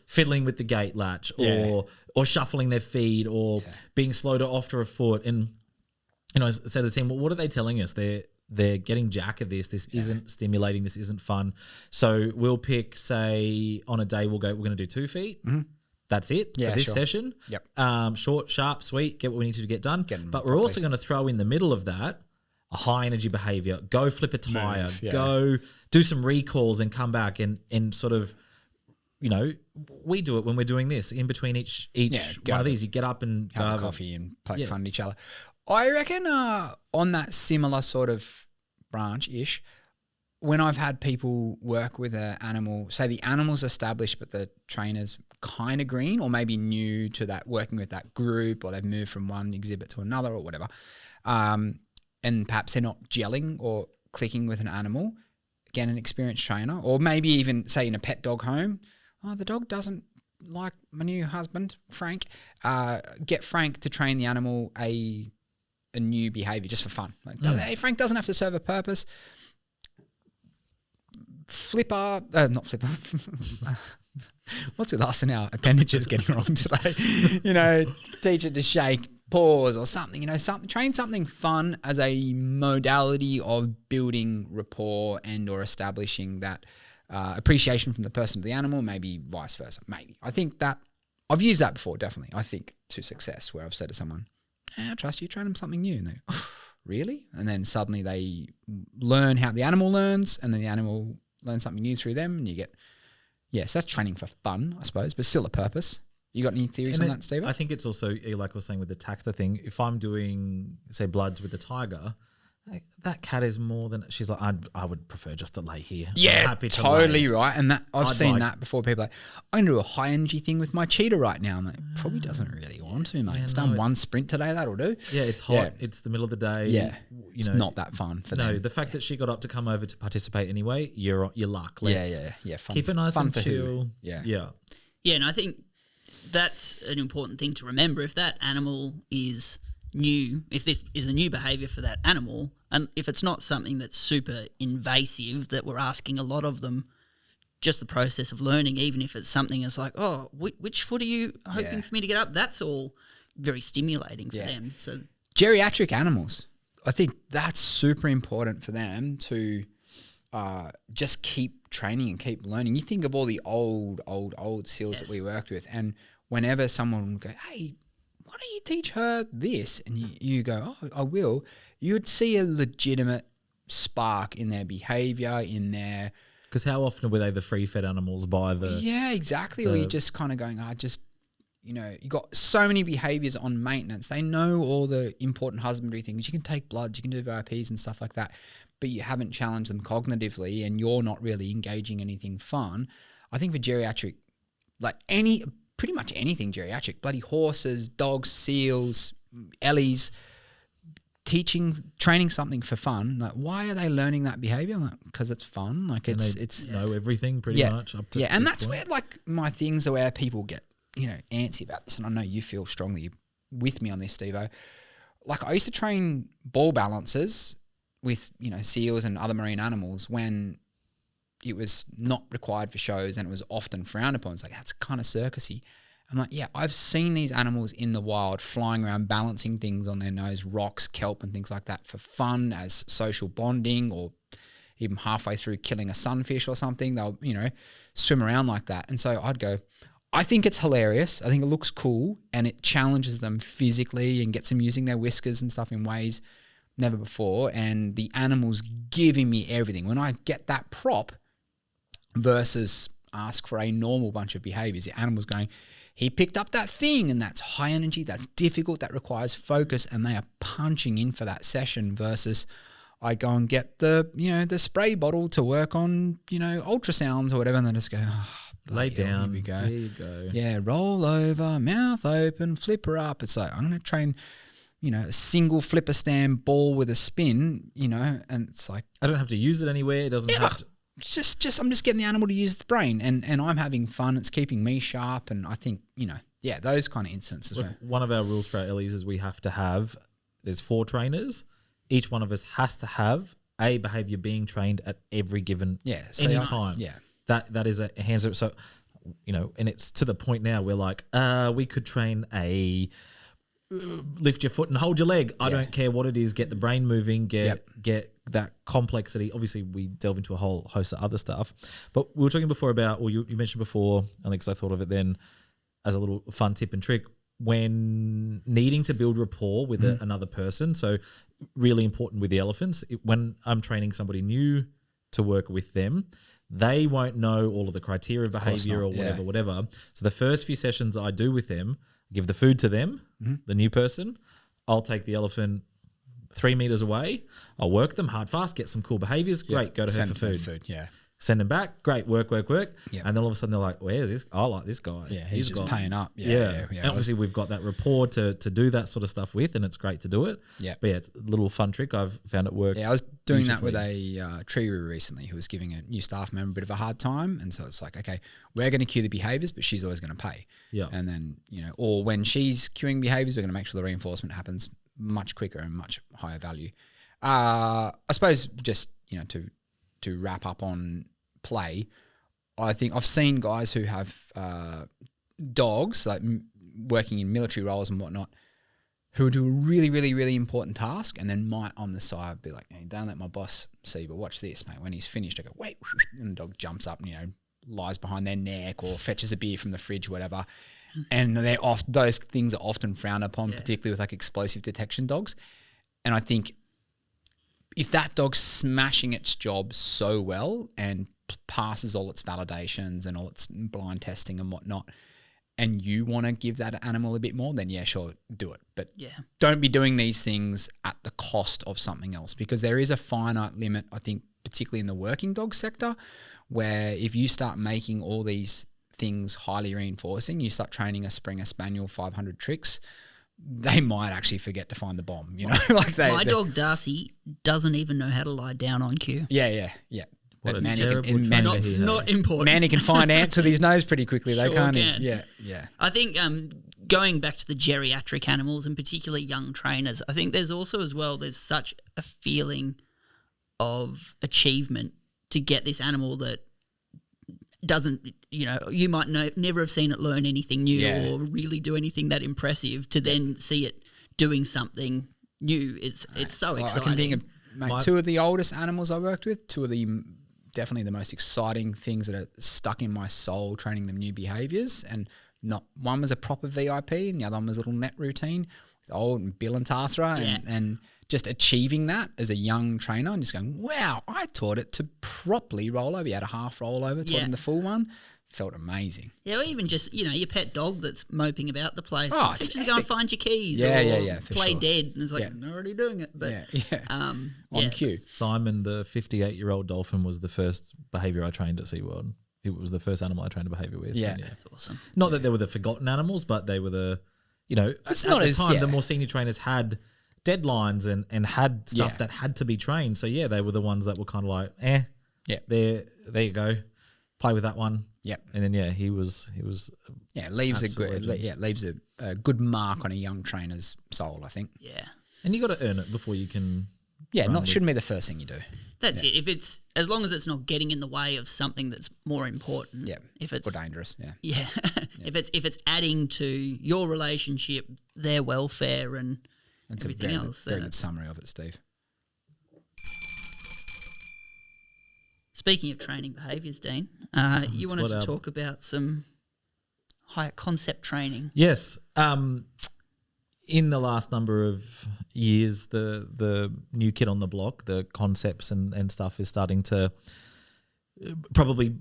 fiddling with the gate latch or shuffling their feet or being slow to off to a foot. And, say to the team, well, what are they telling us? They're getting jack of this. This isn't stimulating. This isn't fun. So we'll pick, say, on a day we're going to do 2 feet. Mm-hmm. That's it for this session. Yep. Short, sharp, sweet, get what we need to get done. But we're properly. also going to throw in the middle of that a high energy behavior. Go flip a tire. Move, yeah. Go do some recalls and come back and sort of, we do it when we're doing this. In between each one of these, you get up and have a coffee and poke fun at each other. I reckon on that similar sort of branch-ish, when I've had people work with an animal, say the animal's established but the trainer's kind of green or maybe new to that, working with that group, or they've moved from one exhibit to another or whatever, and perhaps they're not gelling or clicking with an animal, again, an experienced trainer, or maybe even say in a pet dog home, the dog doesn't like my new husband, Frank. Get Frank to train the animal a new behavior just for fun. Like, hey, Frank doesn't have to serve a purpose. Not flipper. What's with us and our appendages getting wrong today? Teach it to shake, pause, or something. Train something fun as a modality of building rapport and or establishing that appreciation from the person to the animal. Maybe vice versa. Maybe I think that I've used that before. Definitely, I think to success where I've said to someone, I trust you. Train them something new, and they really, and then suddenly they learn how the animal learns, and then the animal learns something new through them, and you get. Yes, that's training for fun, I suppose, but still a purpose. You got any theories on that, Steve? I think it's also, like I was saying with the taxa thing, if I'm doing, say, bloods with a tiger, that cat is more than, she's like, I would prefer just to lay here. Yeah, happy to totally lay. right. And that I've seen that before. People are like, I'm going to do a high energy thing with my cheetah right now. I'm like, probably doesn't really want to, mate. It's done one sprint today, that'll do. Yeah, it's hot. Yeah. It's the middle of the day. Yeah, it's not that fun for them. No, the fact that she got up to come over to participate anyway, your luck. Yeah. Fun, keep it nice and chill. Yeah. Yeah, and I think that's an important thing to remember. If that animal is new, if this is a new behaviour for that animal, and if it's not something that's super invasive that we're asking a lot of them, just the process of learning, even if it's something that's like, oh, which foot are you hoping for me to get up? That's all very stimulating for them. So geriatric animals, I think that's super important for them to just keep training and keep learning. You think of all the old seals that we worked with, and whenever someone would go, hey, why don't you teach her this? And you go, oh, I will. You would see a legitimate spark in their behaviour, in their... Because how often were they the free-fed animals by the... Yeah, exactly. Or you're just kind of going, you got so many behaviours on maintenance. They know all the important husbandry things. You can take bloods, you can do VIPs and stuff like that, but you haven't challenged them cognitively and you're not really engaging anything fun. I think for geriatric, pretty much anything geriatric, bloody horses, dogs, seals, ellies, training something for fun. Like, why are they learning that behavior? Because it's fun. Like it's know everything pretty much up to and that's point. Where my things are where people get antsy about this, and I know you feel strongly with me on this, Steve-O. Like, I used to train ball balancers with seals and other marine animals when it was not required for shows and it was often frowned upon. It's like, that's kind of circusy. I'm like, yeah, I've seen these animals in the wild flying around, balancing things on their nose, rocks, kelp and things like that for fun as social bonding, or even halfway through killing a sunfish or something, they'll, swim around like that. And so I'd go, I think it's hilarious. I think it looks cool and it challenges them physically and gets them using their whiskers and stuff in ways never before. And the animal's giving me everything. When I get that prop versus ask for a normal bunch of behaviors, the animal's going, he picked up that thing and that's high energy, that's difficult, that requires focus, and they are punching in for that session versus I go and get the spray bottle to work on, ultrasounds or whatever, and then just go, lay down, here we go. There you go. Yeah, roll over, mouth open, flip her up. It's like, I'm going to train, a single flipper stand ball with a spin, and it's like, I don't have to use it anywhere. It doesn't have to. I'm just getting the animal to use the brain, and I'm having fun. It's keeping me sharp, and I think those kind of instances. Look, one of our rules for our Ellies is we have to have. There's 4 trainers. Each one of us has to have a behavior being trained at every given any time. Yeah, that is a hands up. So and it's to the point now where like we could train a lift your foot and hold your leg. I don't care what it is. Get the brain moving. Get that complexity. Obviously, we delve into a whole host of other stuff. But we were talking before about, or you mentioned before, I think because I thought of it then as a little fun tip and trick, when needing to build rapport with another person. So really important with the elephants. When I'm training somebody new to work with them, they won't know all of the criteria of behavior or whatever. So the first few sessions I do with them, I give the food to them, the new person. I'll take the elephant 3 meters away. I'll work them hard, fast, get some cool behaviors. Great, go to her for food. send them back. Great, work. Yep. And then all of a sudden they're like, where's this? I like this guy. Yeah, he's just paying up. Yeah. And obviously we've got that rapport to do that sort of stuff with, and it's great to do it. Yeah. But yeah, it's a little fun trick. I've found it worked. Yeah, I was doing that with beautifully. a treeru recently who was giving a new staff member a bit of a hard time. And so it's like, okay, we're going to cue the behaviors, but she's always going to pay. Yeah. And then, or when she's cueing behaviors, we're going to make sure the reinforcement happens much quicker and much higher value. I suppose just, to wrap up on play, I think I've seen guys who have dogs, like working in military roles and whatnot, who do a really, really, really important task and then might on the side be like, hey, don't let my boss see, but watch this, mate. When he's finished, I go, wait, and the dog jumps up and, lies behind their neck or fetches a beer from the fridge, whatever. And those things are often frowned upon, particularly with like explosive detection dogs. And I think if that dog's smashing its job so well and passes all its validations and all its blind testing and whatnot, and you want to give that animal a bit more, then yeah, sure, do it. But don't be doing these things at the cost of something else, because there is a finite limit, I think, particularly in the working dog sector, where if you start making all these things highly reinforcing, you start training a Springer Spaniel 500 tricks, they might actually forget to find the bomb, My dog Darcy doesn't even know how to lie down on cue. Yeah. What But a Manny terrible can, trainer Manny, he has. Not important. Manny can find ants with his nose pretty quickly, though, Sure can't can. he? Yeah. I think going back to the geriatric animals and particularly young trainers, I think there's also as well, there's such a feeling of achievement to get this animal that doesn't, you might never have seen it learn anything new or really do anything that impressive, to then see it doing something new. It's so exciting. I can think of two of the oldest animals I worked with, two of the definitely the most exciting things that are stuck in my soul, training them new behaviours. And one was a proper VIP and the other one was a little net routine with old Bill and Tathra and just achieving that as a young trainer and just going, wow, I taught it to properly roll over. You had a half roll over, taught him the full one. Felt amazing. Yeah, or even just, your pet dog that's moping about the place. Oh, Teach us to go and find your keys for play sure. dead. And it's like, I'm already doing it. But on cue. Simon, the 58-year-old dolphin, was the first behaviour I trained at SeaWorld. It was the first animal I trained a behaviour with. Yeah. That's awesome. Not that they were the forgotten animals, but they were the, It's at not the as- time, yeah. the more senior trainers had deadlines and had stuff that had to be trained. So, they were the ones that were kind of like, there you go. Play with that one. Yep. And then he was leaves absolute leaves a good mark on a young trainer's soul, I think. Yeah. and you got to earn it before you can. Shouldn't be the first thing you do. That's it. If it's, as long as it's not getting in the way of something that's more important. Yeah. If it's Or dangerous. Yeah. Yeah. If it's adding to your relationship, their welfare and That's everything a else. very then good summary of it, Steve. Speaking of training behaviours, Deane, you wanted to talk about some higher concept training. Yes. In the last number of years, the new kid on the block, the concepts and stuff is starting to probably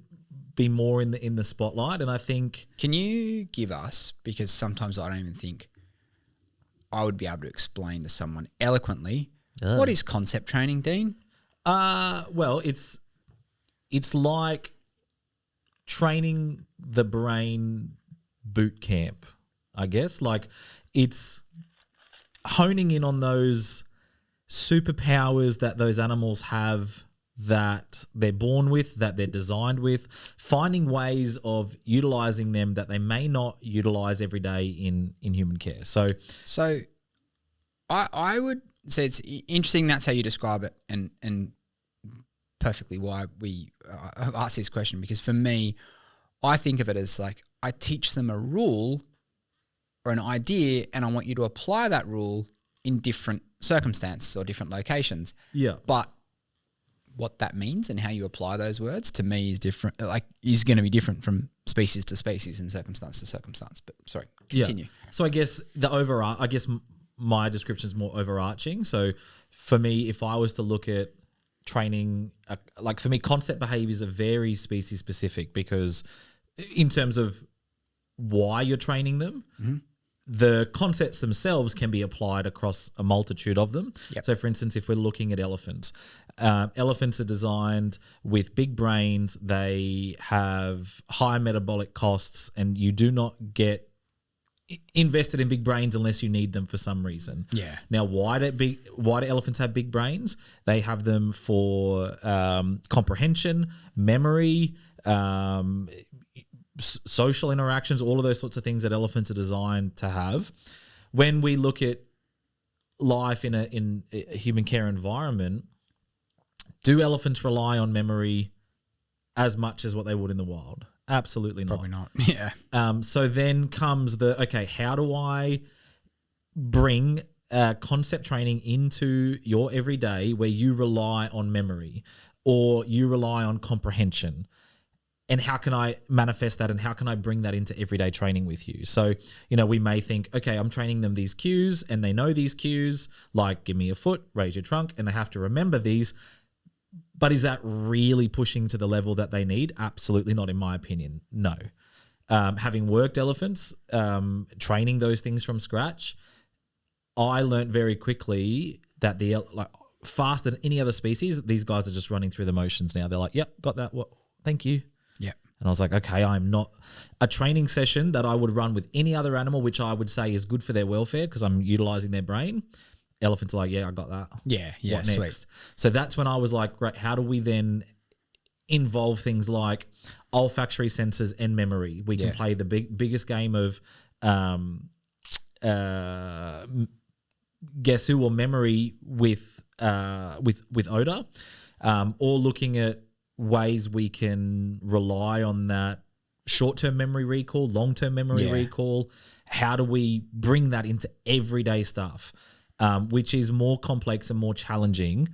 be more in the spotlight. And I think... Can you give us, because sometimes I don't even think I would be able to explain to someone eloquently, what is concept training, Deane? Well, it's like training the brain boot camp, I guess. Like, it's honing in on those superpowers that those animals have, that they're born with, that they're designed with, finding ways of utilizing them that they may not utilize every day in human care. So I would say it's interesting that's how you describe it, and perfectly why we asked this question, because for me, I think of it as like I teach them a rule or an idea, and I want you to apply that rule in different circumstances or different locations. Yeah. But what that means and how you apply those words to me is different. Like, is going to be different from species to species and circumstance to circumstance. But sorry, continue. Yeah. So I guess my description is more overarching. So for me, if I was to look at training, like for me, concept behaviors are very species specific, because in terms of why you're training them, the concepts themselves can be applied across a multitude of them. Yep. So, for instance, if we're looking at elephants, elephants are designed with big brains. They have high metabolic costs, and you do not get invested in big brains unless you need them for some reason. Yeah. Now, why do elephants have big brains? They have them for comprehension, memory, social interactions, all of those sorts of things that elephants are designed to have. When we look at life in a human care environment, do elephants rely on memory as much as what they would in the wild? Absolutely not. Probably not. Yeah. So then comes how do I bring concept training into your everyday where you rely on memory or you rely on comprehension? And how can I manifest that, and how can I bring that into everyday training with you? So, we may think, okay, I'm training them these cues and they know these cues, like give me a foot, raise your trunk, and they have to remember these. But is that really pushing to the level that they need? Absolutely not, in my opinion. No. Having worked elephants, training those things from scratch, I learned very quickly that faster than any other species, these guys are just running through the motions now. They're like, yep, got that. What? Thank you. Yeah. And I was like, okay, I'm not a training session that I would run with any other animal, which I would say is good for their welfare because I'm utilizing their brain. Elephants are like, yeah, I got that. Yeah. What Sweet. next? So that's when I was like, great, how do we then involve things like olfactory sensors and memory? We can play the biggest game of guess who or memory with odor, or looking at ways we can rely on that short-term memory recall, long-term memory recall. How do we bring that into everyday stuff, which is more complex and more challenging?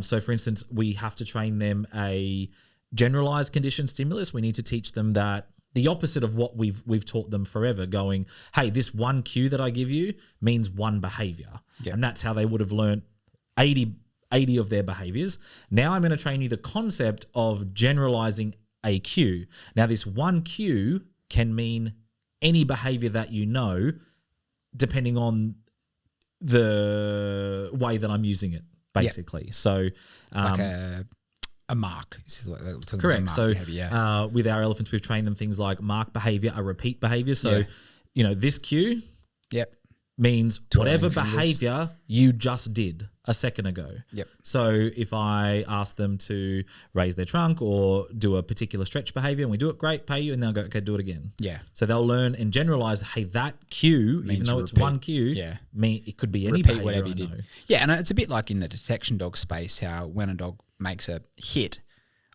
So, for instance, we have to train them a generalized condition stimulus. We need to teach them that the opposite of what we've taught them forever, going, hey, this one cue that I give you means one behavior. Yeah. And that's how they would have learned 80 of their behaviors. Now I'm going to train you the concept of generalizing a cue. Now, this one cue can mean any behavior that you know, depending on the way that I'm using it, basically. Yep. So, like a mark. Correct. Mark so, behavior, with our elephants, we've trained them things like mark behavior, a repeat behavior. So, this cue means whatever behavior you just did a second ago. Yep. So if I ask them to raise their trunk or do a particular stretch behavior and we do it, great, pay you, and they'll go, okay, do it again. Yeah. So they'll learn and generalize, hey, that cue, means even though it's one cue, it could be any repeat behavior whatever I you did. know. Yeah, and it's a bit like in the detection dog space, how when a dog makes a hit,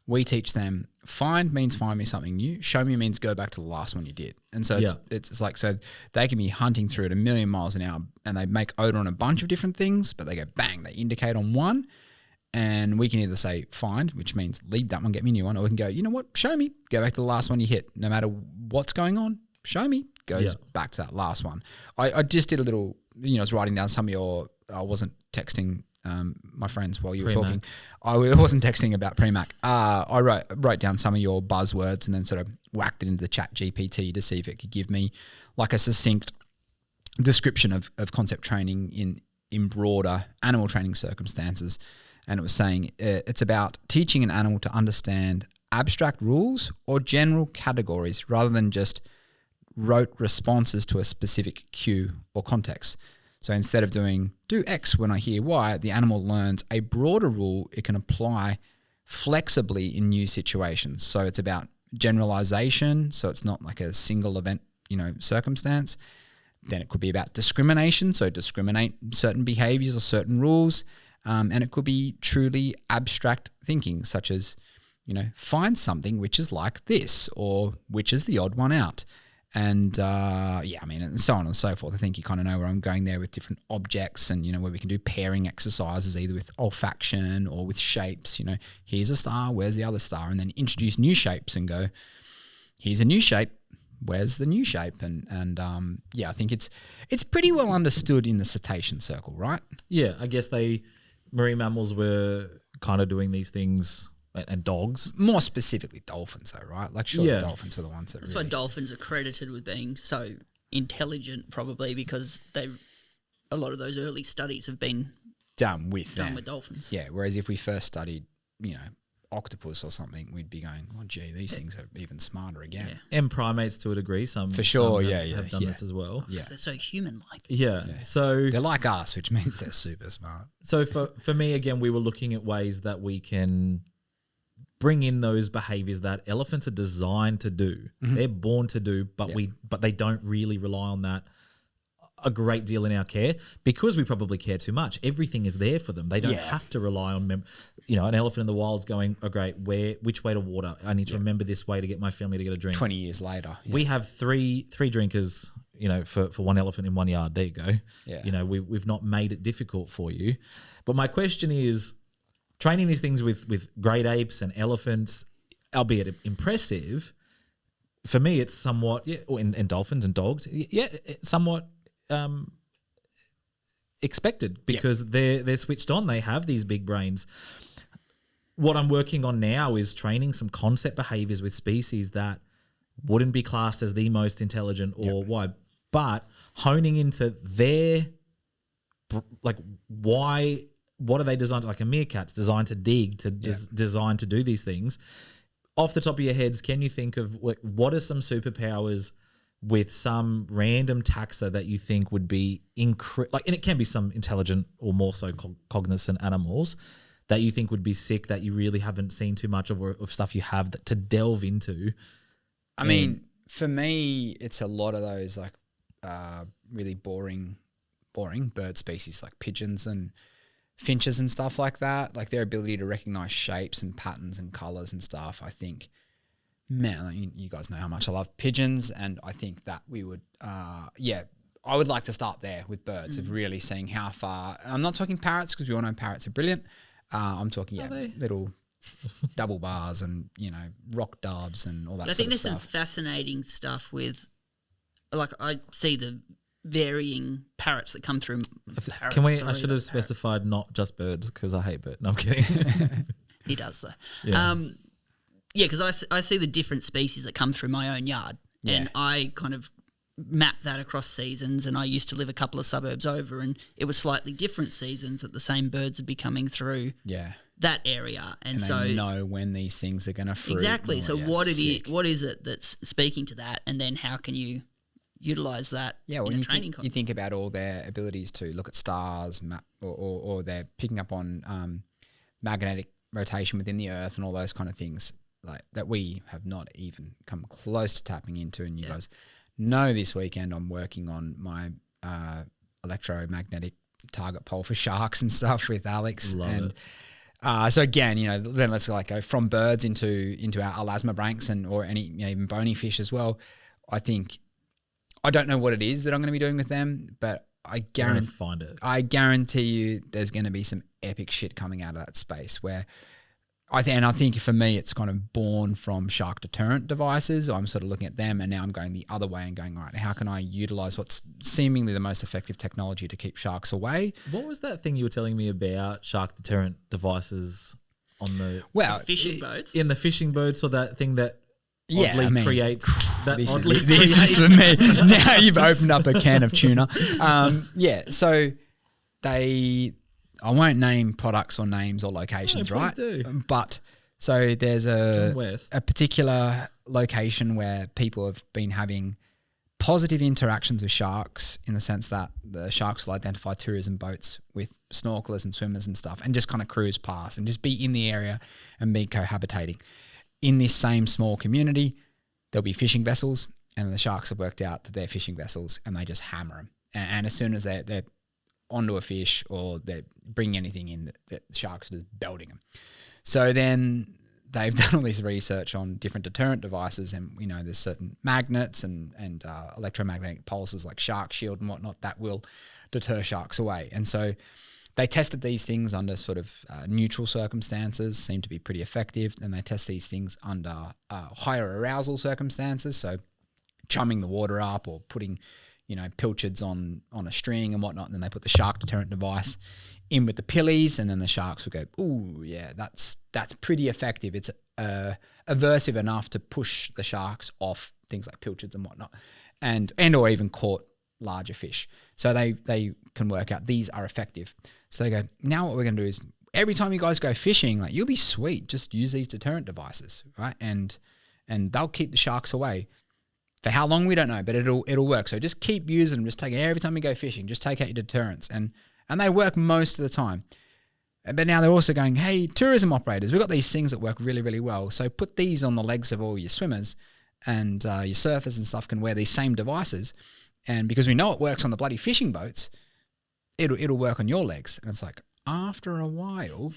we teach them find means find me something new. Show me means go back to the last one you did. And so it's like, so they can be hunting through at 1,000,000 miles an hour and they make odor on a bunch of different things, but they go bang, they indicate on one. And we can either say find, which means leave that one, get me a new one. Or we can go, you know what, show me, go back to the last one you hit. No matter what's going on, show me, goes back to that last one. I just did a little, I was writing down some of your, I wasn't texting my friends while you were talking. I wasn't texting about Premac. I wrote down some of your buzzwords and then sort of whacked it into the chat GPT to see if it could give me like a succinct description of concept training in broader animal training circumstances. And it was saying it's about teaching an animal to understand abstract rules or general categories rather than just rote responses to a specific cue or context. So instead of doing do X when I hear Y, the animal learns a broader rule it can apply flexibly in new situations. So it's about generalization. So it's not like a single event, circumstance. Then it could be about discrimination. So discriminate certain behaviors or certain rules. And it could be truly abstract thinking, such as, find something which is like this or which is the odd one out. And and so on and so forth. I think you kind of know where I'm going there with different objects and, where we can do pairing exercises either with olfaction or with shapes. Here's a star, where's the other star? And then introduce new shapes and go, here's a new shape, where's the new shape? And I think it's pretty well understood in the cetacean circle, right? Yeah, I guess marine mammals were kind of doing these things. And dogs. More specifically dolphins though, right? Like surely dolphins were the ones that That's why dolphins are credited with being so intelligent probably because a lot of those early studies have been done with dolphins. Yeah, whereas if we first studied, octopus or something, we'd be going, oh, gee, these things are even smarter again. Yeah. And primates to a degree, some For sure, some yeah, have done this as well. Yeah. They're so human-like. Yeah. So They're like us, which means they're super smart. So for me, again, we were looking at ways that we can bring in those behaviors that elephants are designed to do. They're born to do, but they don't really rely on that a great deal in our care because we probably care too much. Everything is there for them. They don't have to rely on an elephant in the wild's going, oh great, which way to water? I need to remember this way to get my family to get a drink. 20 years later. Yeah. We have three drinkers, for one elephant in one yard. There you go. Yeah. We've not made it difficult for you. But my question is, training these things with great apes and elephants, albeit impressive, for me it's somewhat, and dolphins and dogs, it's somewhat expected because they're switched on. They have these big brains. What I'm working on now is training some concept behaviors with species that wouldn't be classed as the most intelligent or why, but honing into their why. What are they designed like a meerkat's designed to dig, designed to do these things? Off the top of your heads, can you think of what are some superpowers with some random taxa that you think would be and it can be some intelligent or more so cognizant animals that you think would be sick that you really haven't seen too much of stuff you have to delve into? I mean, for me, it's a lot of those really boring bird species like pigeons and finches and stuff like that. Like their ability to recognize shapes and patterns and colors and stuff. I think, man, you guys know how much I love pigeons, and I think that we would, I would like to start there with birds of really seeing how far. I'm not talking parrots because we all know parrots are brilliant. I'm talking little double bars and rock doves and all that. I think there's stuff. some fascinating stuff with, I see the varying parrots that come through. I should have specified not just birds because I hate birds. No, I'm kidding. He does though. Yeah. Because I see the different species that come through my own yard, and I kind of map that across seasons. And I used to live a couple of suburbs over, and it was slightly different seasons that the same birds would be coming through. Yeah. That area, and so they know when these things are going to fruit. Exactly. So what is it that's speaking to that, and then how can you utilize that in a training context? You think about all their abilities to look at stars, map, or they're picking up on magnetic rotation within the Earth and all those kind of things like that we have not even come close to tapping into. And you guys know this weekend I'm working on my electromagnetic target pole for sharks and stuff with Alex. Love it. So again, then let's go from birds into our elasmobranchs or any even bony fish as well. I don't know what it is that I'm going to be doing with them, but I guarantee you there's going to be some epic shit coming out of that space where I think for me it's kind of born from shark deterrent devices. I'm sort of looking at them and now I'm going the other way and going, all right, how can I utilize what's seemingly the most effective technology to keep sharks away? What was that thing you were telling me about shark deterrent devices on the fishing boats? In the fishing boats, or that thing that creates that this creates is for me. Now you've opened up a can of tuna. So I won't name products or names or locations, right? Do. But so there's a West. particular location where people have been having positive interactions with sharks in the sense that the sharks will identify tourism boats with snorkelers and swimmers and stuff and just kind of cruise past and just be in the area and be cohabitating. In this same small community, there'll be fishing vessels, and the sharks have worked out that they're fishing vessels and they just hammer them. And as soon as they're onto a fish or they bring anything in, the sharks are just belting them. So then they've done all this research on different deterrent devices, and there's certain magnets and electromagnetic pulses like shark shield and whatnot that will deter sharks away. And so they tested these things under sort of neutral circumstances, seemed to be pretty effective. And they test these things under higher arousal circumstances, so chumming the water up or putting pilchards on a string and whatnot, and then they put the shark deterrent device in with the pillies, and then the sharks would go, ooh, yeah, that's pretty effective. It's aversive enough to push the sharks off things like pilchards and whatnot, and or even caught larger fish. So they can work out these are effective. So they go, now what we're going to do is every time you guys go fishing, like, you'll be sweet. Just use these deterrent devices, right? And they'll keep the sharks away. For how long, we don't know, but it'll work. So just keep using them. Just take it every time you go fishing. Just take out your deterrents, and they work most of the time. But now they're also going, hey, tourism operators, we've got these things that work really, really well. So put these on the legs of all your swimmers, and your surfers and stuff can wear these same devices. And because we know it works on the bloody fishing boats, it'll work on your legs. And it's like, after a while,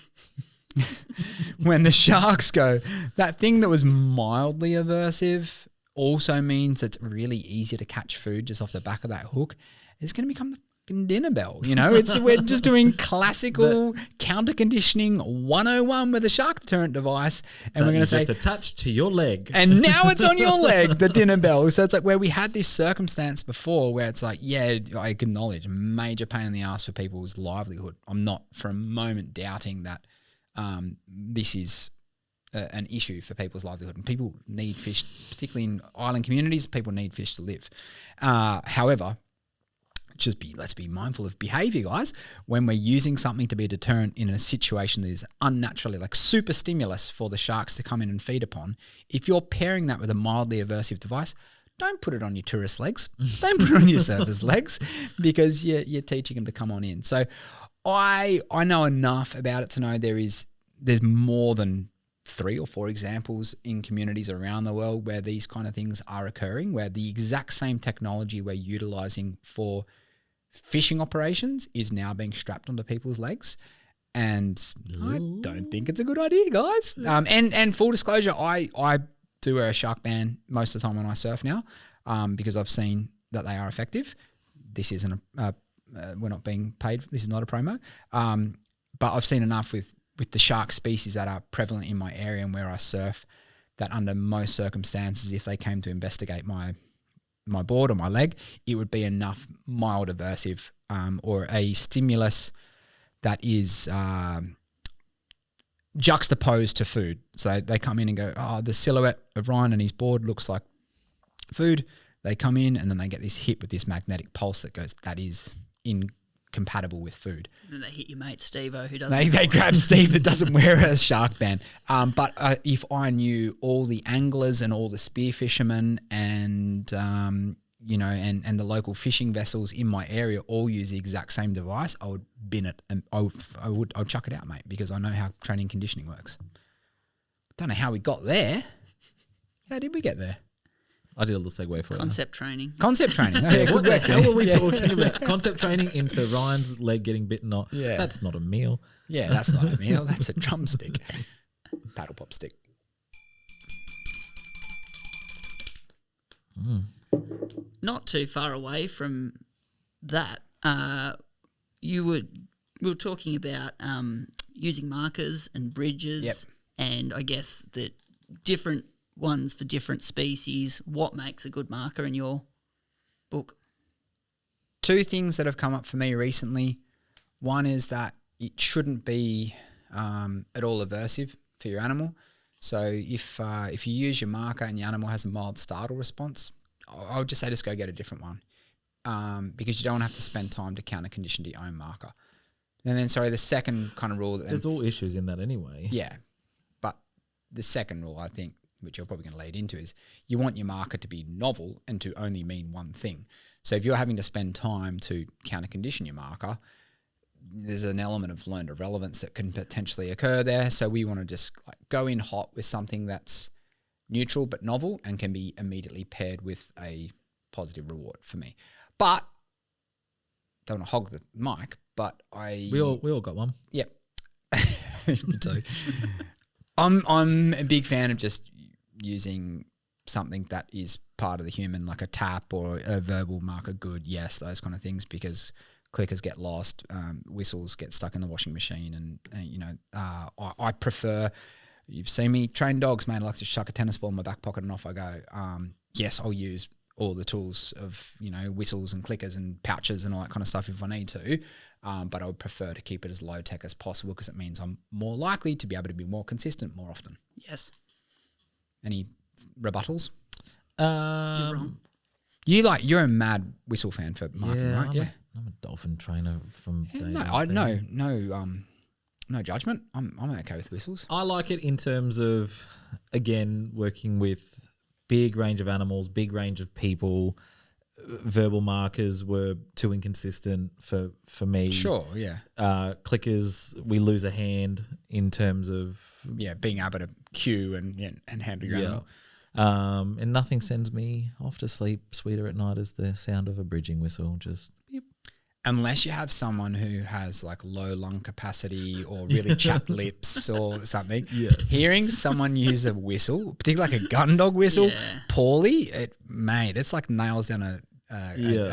when the sharks go, that thing that was mildly aversive also means it's really easy to catch food just off the back of that hook. It's going to become the fucking dinner bell. You know, we're just doing classical counter conditioning 101 with a shark deterrent device, and we're going to say just attached to your leg, and now it's on your leg, the dinner bell. So it's like where we had this circumstance before, where it's like, yeah, I acknowledge major pain in the ass for people's livelihood. I'm not for a moment doubting that this is an issue for people's livelihood, and people need fish, particularly in island communities. People need fish to live. However, let's be mindful of behavior, guys. When we're using something to be a deterrent in a situation that is unnaturally, like super stimulus for the sharks to come in and feed upon, if you're pairing that with a mildly aversive device, don't put it on your tourist legs. Don't put it on your surfers' legs, because you're teaching them to come on in. So I know enough about it to know there's more than 3 or 4 examples in communities around the world where these kind of things are occurring, where the exact same technology we're utilizing for fishing operations is now being strapped onto people's legs. And I don't think it's a good idea, guys. And full disclosure, I do wear a shark band most of the time when I surf now, because I've seen that they are effective. This isn't we're not being paid. This is not a promo. But I've seen enough with the shark species that are prevalent in my area and where I surf, that under most circumstances, if they came to investigate my board or my leg, it would be enough mild aversive or a stimulus that is juxtaposed to food. So they come in and go, oh, the silhouette of Ryan and his board looks like food. They come in and then they get this hit with this magnetic pulse that goes, that is incompatible with food. And then they hit your mate Steve-O, who doesn't. They grab Steve that doesn't wear a shark band. But if I knew all the anglers and all the spear fishermen and and the local fishing vessels in my area all use the exact same device, I would bin it, and I'd chuck it out, mate, because I know how training conditioning works. Don't know how we got there. How did we get there? I did a little segue for Concept training. Concept training. Oh, yeah, What the hell are we talking about? Concept training into Ryan's leg getting bitten off. Yeah. That's not a meal. Yeah, that's not a meal. That's a drumstick. Paddle pop stick. Not too far away from that, we were talking about using markers and bridges, Yep. and I guess that different ones for different species. What makes a good marker in your book? 2 things that have come up for me recently. One is that it shouldn't be at all aversive for your animal. So if you use your marker and your animal has a mild startle response, I would just say just go get a different one, because you don't have to spend time to counter condition to your own marker. And then, the second kind of rule. There's all issues in that anyway. Yeah, but the second rule, I think, which you're probably going to lead into, is you want your marker to be novel and to only mean one thing. So if you're having to spend time to counter condition your marker, there's an element of learned irrelevance that can potentially occur there. So we want to just go in hot with something that's neutral but novel and can be immediately paired with a positive reward for me. But don't want to hog the mic, but we all got one. Yep. Me too. I'm a big fan of just using something that is part of the human, like a tap or a verbal marker, good, yes, those kind of things, because clickers get lost, whistles get stuck in the washing machine, and I prefer. You've seen me train dogs, mate. I like to chuck a tennis ball in my back pocket and off I go. Yes, I'll use all the tools of whistles and clickers and pouches and all that kind of stuff if I need to, but I would prefer to keep it as low tech as possible, because it means I'm more likely to be able to be more consistent more often. Yes. Any rebuttals? You're wrong. You're a mad whistle fan for marking, right? I'm a dolphin trainer from day No judgment. I'm okay with whistles. I like it in terms of, again, working with big range of animals, big range of people. Verbal markers were too inconsistent for me. Sure, yeah. Clickers, we lose a hand in terms of being able to cue and handle your animal. And nothing sends me off to sleep sweeter at night as the sound of a bridging whistle. Just beep. Unless you have someone who has like low lung capacity or really chapped lips or something, hearing someone use a whistle, particularly like a gun dog whistle, poorly, it's like nails down a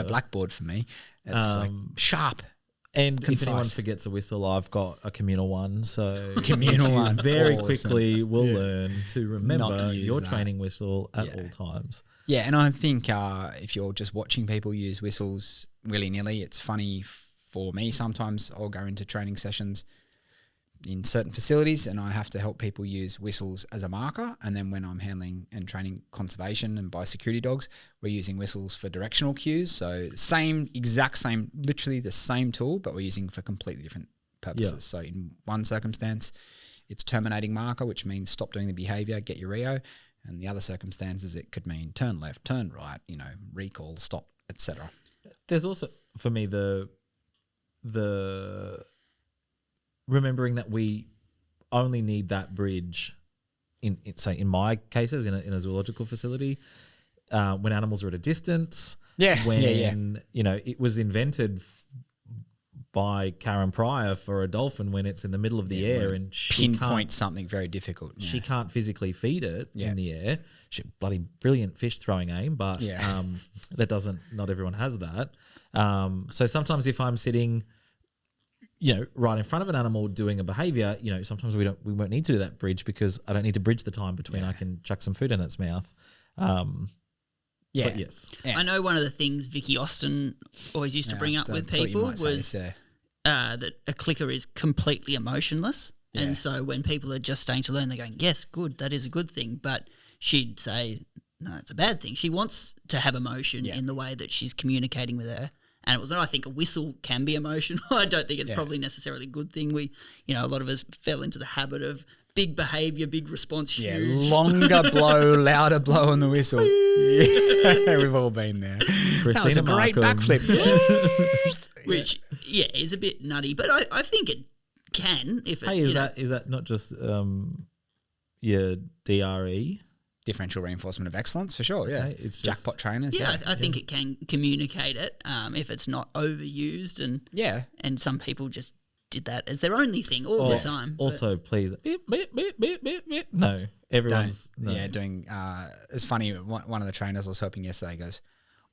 blackboard for me. It's like sharp. And concise. if anyone forgets a whistle, I've got a communal one. So communal one. Very awesome. quickly will learn to remember your that. training whistle at all times. Yeah, and I think if you're just watching people use whistles willy-nilly, it's funny for me. Sometimes I'll go into training sessions in certain facilities and I have to help people use whistles as a marker. And then when I'm handling and training conservation and biosecurity dogs, we're using whistles for directional cues. So exact same, literally the same tool, but we're using for completely different purposes. Yeah. So in one circumstance, it's terminating marker, which means stop doing the behavior, get your Rio. And the other circumstances, it could mean turn left, turn right, recall, stop, etc. There's also, for me, the remembering that we only need that bridge in my cases in a zoological facility when animals are at a distance. When it was invented by Karen Pryor for a dolphin when it's in the middle of the air and she pinpoint something very difficult. Yeah. She can't physically feed it in the air. Bloody brilliant fish throwing aim, but not everyone has that. So sometimes if I'm sitting, right in front of an animal doing a behavior, sometimes we won't need to do that bridge because I don't need to bridge the time between I can chuck some food in its mouth. But yes. I know one of the things Vicky Austin always used to bring up with people was that a clicker is completely emotionless. Yeah. And so when people are just starting to learn, they're going, yes, good, that is a good thing. But she'd say, no, it's a bad thing. She wants to have emotion in the way that she's communicating with her animals. And I think a whistle can be emotional. I don't think it's probably necessarily a good thing. We, a lot of us fell into the habit of big behaviour, big response, huge. Longer blow, louder blow on the whistle. Yeah, we've all been there. That was a great backflip. Which, is a bit nutty, but I think it can. If it, is that not just your DRE? Differential reinforcement of excellence, for sure, yeah. Okay, it's jackpot trainers. Yeah, I think it can communicate it if it's not overused. And some people just did that as their only thing all the time. Also, please, beep, beep, beep, beep, beep, beep. No, everyone's doing. It's funny. One of the trainers I was helping yesterday goes,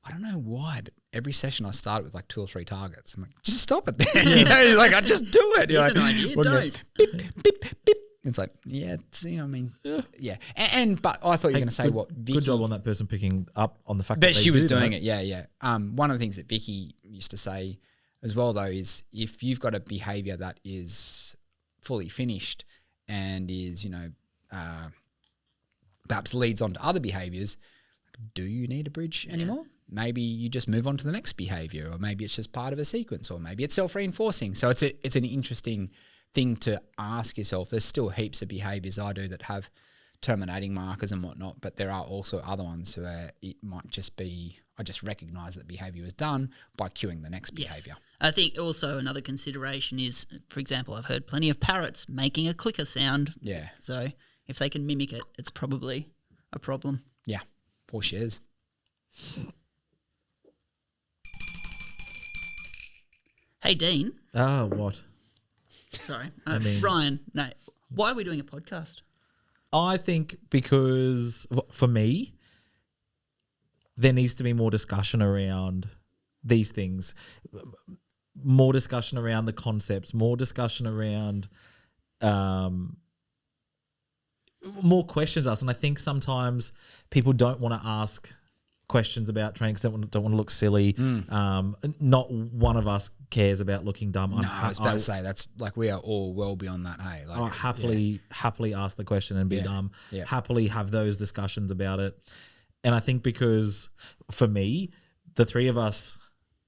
I don't know why, but every session I started with like 2 or 3 targets. I'm like, just stop it then. I just do it. Here's an idea. Don't. Beep, beep, beep. It's like, but I thought you were going to say what Vicky. Good job on that person picking up on the fact that she was doing it. Yeah. One of the things that Vicky used to say as well, though, is if you've got a behaviour that is fully finished and is, perhaps leads on to other behaviours, do you need a bridge anymore? Maybe you just move on to the next behaviour, or maybe it's just part of a sequence, or maybe it's self-reinforcing. So it's an interesting thing to ask yourself. There's still heaps of behaviours I do that have terminating markers and whatnot, but there are also other ones where it might just be, I just recognise that behaviour was done by cueing the next behaviour. I think also another consideration is, for example, I've heard plenty of parrots making a clicker sound. Yeah. So if they can mimic it, it's probably a problem. Yeah, for shares. Hey, Deane. What? Sorry. Ryan, no. Why are we doing a podcast? I think because, for me, there needs to be more discussion around these things, more discussion around the concepts, more discussion around more questions asked. And I think sometimes people don't want to ask questions about training because don't want to look silly. Not one of us cares about looking dumb. No, I was about to say that's like we are all well beyond that. Hey, like, I happily ask the question and be dumb. Yeah. Happily have those discussions about it. And I think because for me, the three of us,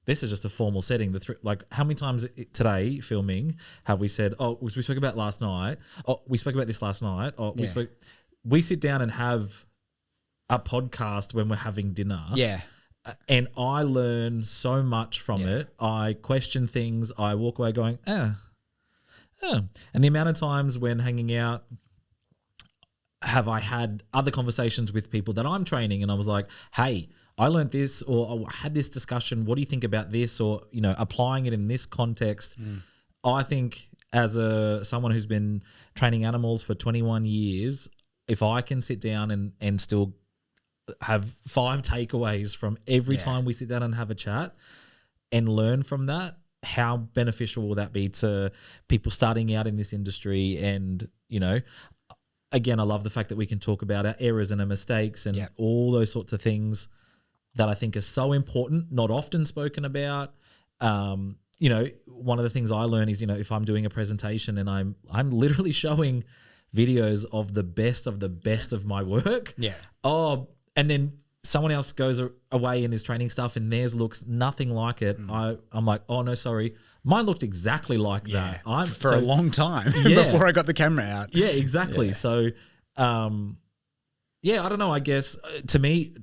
this is just a formal setting. Like how many times today filming have we said, "Oh, we spoke about last night. Oh, we spoke about this last night. Oh, we sit down and have a podcast when we're having dinner. Yeah. And I learn so much from it. I question things. I walk away going, oh. And the amount of times when hanging out, have I had other conversations with people that I'm training and I was like, hey, I learned this, or I had this discussion. What do you think about this? Or, applying it in this context. I think as someone who's been training animals for 21 years, if I can sit down and still have 5 takeaways from every time we sit down and have a chat and learn from that, how beneficial will that be to people starting out in this industry? And, again, I love the fact that we can talk about our errors and our mistakes and all those sorts of things that I think are so important, not often spoken about. One of the things I learn is, if I'm doing a presentation and I'm literally showing videos of the best of my work. Yeah. Oh, and then someone else goes away and is training stuff and theirs looks nothing like it. I'm like, oh no, sorry. Mine looked exactly like that. For a long time before I got the camera out. Yeah, exactly. Yeah. So, I don't know. I guess to me,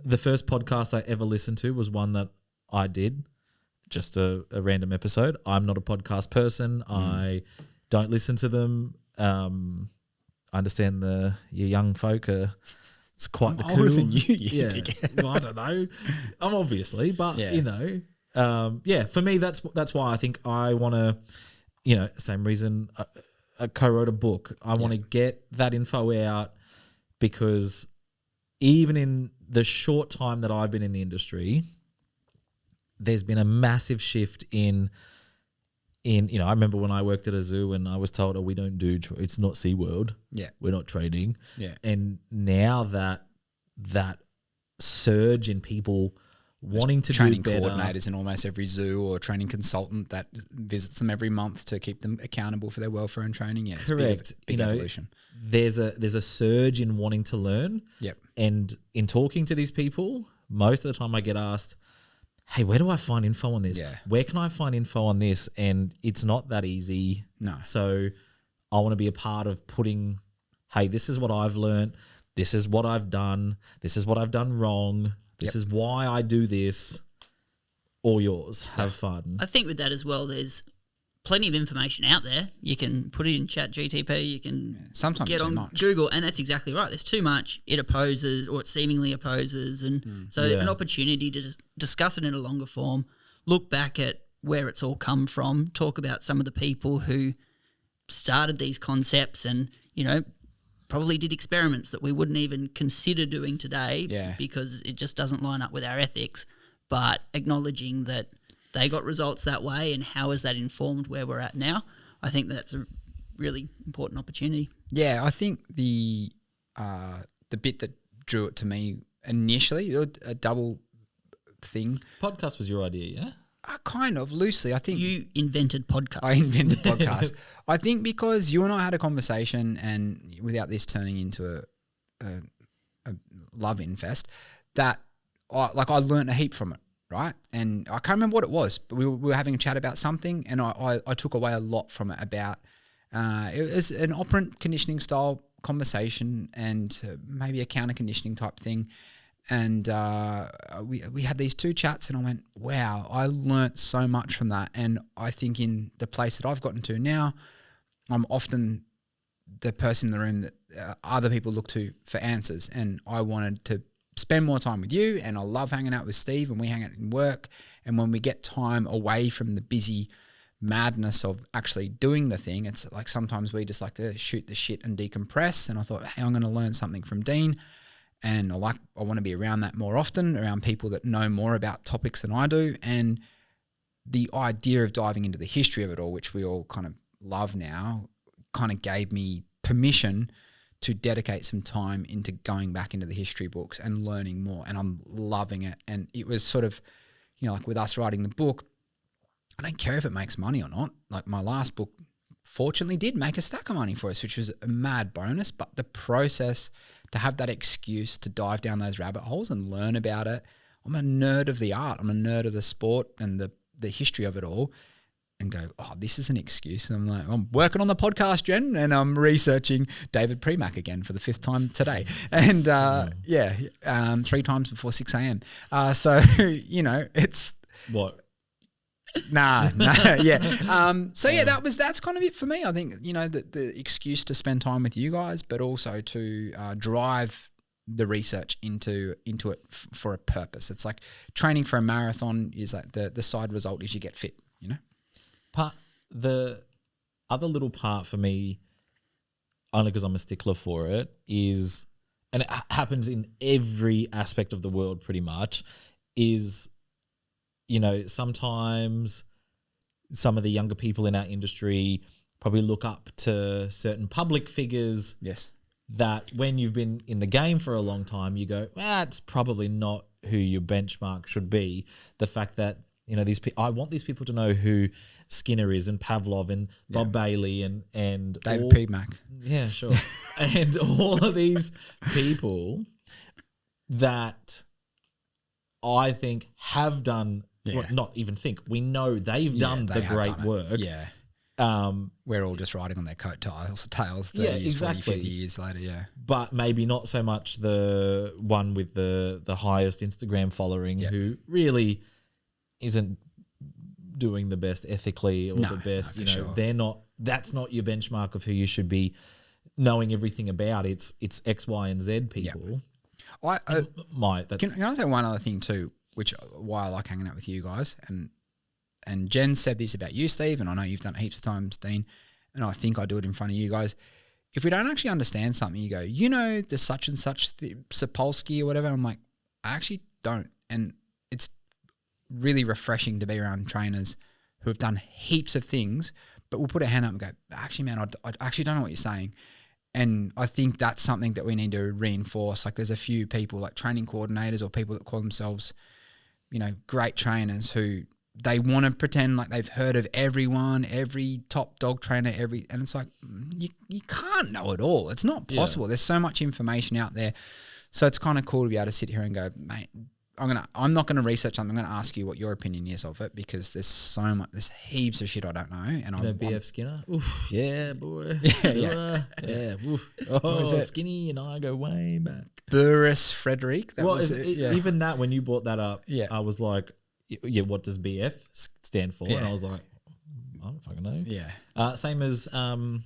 the first podcast I ever listened to was one that I did, just a random episode. I'm not a podcast person. I don't listen to them. I understand your young folk are. It's quite the cool. Older than you Well, I don't know. I'm obviously, but for me, that's why I think I want to, same reason I co-wrote a book. I want to get that info out because even in the short time that I've been in the industry, there's been a massive shift in I remember when I worked at a zoo and I was told, we don't do, it's not SeaWorld. Yeah. We're not training. Yeah. And now that surge in people wanting to training do better. Coordinators in almost every zoo or training consultant that visits them every month to keep them accountable for their welfare and training. Yeah, correct. It's big evolution. There's a surge in wanting to learn. Yep. And in talking to these people, most of the time I get asked, hey, where do I find info on this? Yeah. Where can I find info on this? And it's not that easy. No. So I want to be a part of putting, hey, this is what I've learned. This is what I've done. This is what I've done wrong. This is why I do this. All yours. Have fun. I think with that as well, there's plenty of information out there. You can put it in ChatGTP. You can sometimes get on Google, and that's exactly right. There's too much. It opposes, or it seemingly opposes, and an opportunity to discuss it in a longer form. Look back at where it's all come from. Talk about some of the people who started these concepts, and probably did experiments that we wouldn't even consider doing today because it just doesn't line up with our ethics. But acknowledging that they got results that way, and how has that informed where we're at now? I think that's a really important opportunity. Yeah, I think the bit that drew it to me initially, a double thing. Podcast was your idea, yeah? Kind of, loosely. I think you invented podcasts. I invented podcasts. I think because you and I had a conversation, and without this turning into a love infest, that I learned a heap from it. Right. And I can't remember what it was, but we were having a chat about something, and I took away a lot from it about it was an operant conditioning style conversation and maybe a counter conditioning type thing. And we had these 2 chats, and I went, wow, I learnt so much from that. And I think in the place that I've gotten to now, I'm often the person in the room that other people look to for answers. And I wanted to spend more time with you, and I love hanging out with Steve, and we hang out in work. And when we get time away from the busy madness of actually doing the thing, it's like sometimes we just like to shoot the shit and decompress. And I thought, hey, I'm going to learn something from Deane, and I want to be around that more often, around people that know more about topics than I do. And the idea of diving into the history of it all, which we all kind of love now, kind of gave me permission to dedicate some time into going back into the history books and learning more, and I'm loving it. And it was sort of, you know, like with us writing the book, I don't care if it makes money or not. Like my last book fortunately did make a stack of money for us, which was a mad bonus, but the process to have that excuse to dive down those rabbit holes and learn about it. I'm a nerd of the art. I'm a nerd of the sport and the history of it all, and go, oh, this is an excuse. And I'm like, I'm working on the podcast, Jen, and I'm researching David Premack again for the 5th time today. And 3 times before 6 a.m. So, you know, it's... What? Nah, yeah. That's kind of it for me. I think, you know, the excuse to spend time with you guys, but also to drive the research into it for a purpose. It's like training for a marathon is like the side result is you get fit, you know? The other little part for me, only because I'm a stickler for it, is, and it happens in every aspect of the world pretty much, is, you know, sometimes some of the younger people in our industry probably look up to certain public figures. Yes. That when you've been in the game for a long time, you go, it's probably not who your benchmark should be. The fact that, you know, I want these people to know who Skinner is and Pavlov and Bob Bailey and David Premack. Yeah, sure. And all of these people that I think have done, well, not even think, we know they've done the great work. Yeah. We're all just riding on their coattails, 30 years, 40, 50 years later, yeah. But maybe not so much the one with the highest Instagram following who really isn't doing the best ethically or the best, you know, that's not your benchmark of who you should be knowing everything about. It's X, Y, and Z people. Yep. Can I say one other thing too, why I like hanging out with you guys, and Jen said this about you, Steve, and I know you've done it heaps of times, Deane, and I think I do it in front of you guys. If we don't actually understand something, you go, you know, the such and such, Sapolsky or whatever. I'm like, I actually don't. And it's really refreshing to be around trainers who have done heaps of things, but we'll put a hand up and go, actually, man, I actually don't know what you're saying. And I think that's something that we need to reinforce. Like there's a few people like training coordinators or people that call themselves, you know, great trainers who they want to pretend like they've heard of everyone, every top dog trainer, and it's like, you can't know it all. It's not possible. There's so much information out there. So it's kind of cool to be able to sit here and go, mate, I'm not going to research something. I'm going to ask you what your opinion is of it, because there's heaps of shit I don't know. And you know BF Skinner? Oof, yeah, boy. Yeah. Oof. Oh, Skinny and I go way back. Boris Frederick. Even that, when you brought that up, I was like, what does BF stand for? And I was like, I don't fucking know. Yeah. Same as RB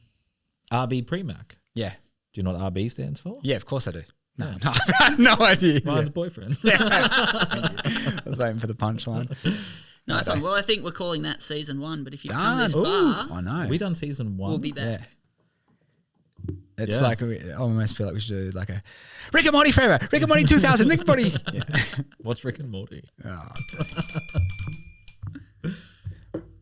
Premack. Yeah. Do you know what RB stands for? Yeah, of course I do. No, I have no idea. Ryan's boyfriend. I was waiting for the punchline. Nice one. Well, I think we're calling that season 1, but if you've come this far, I know. We done season 1. we'll be back. Yeah. It's like, I almost feel like we should do like a Rick and Morty forever. Rick and Morty 2000. Rick and Morty. What's Rick and Morty? Oh,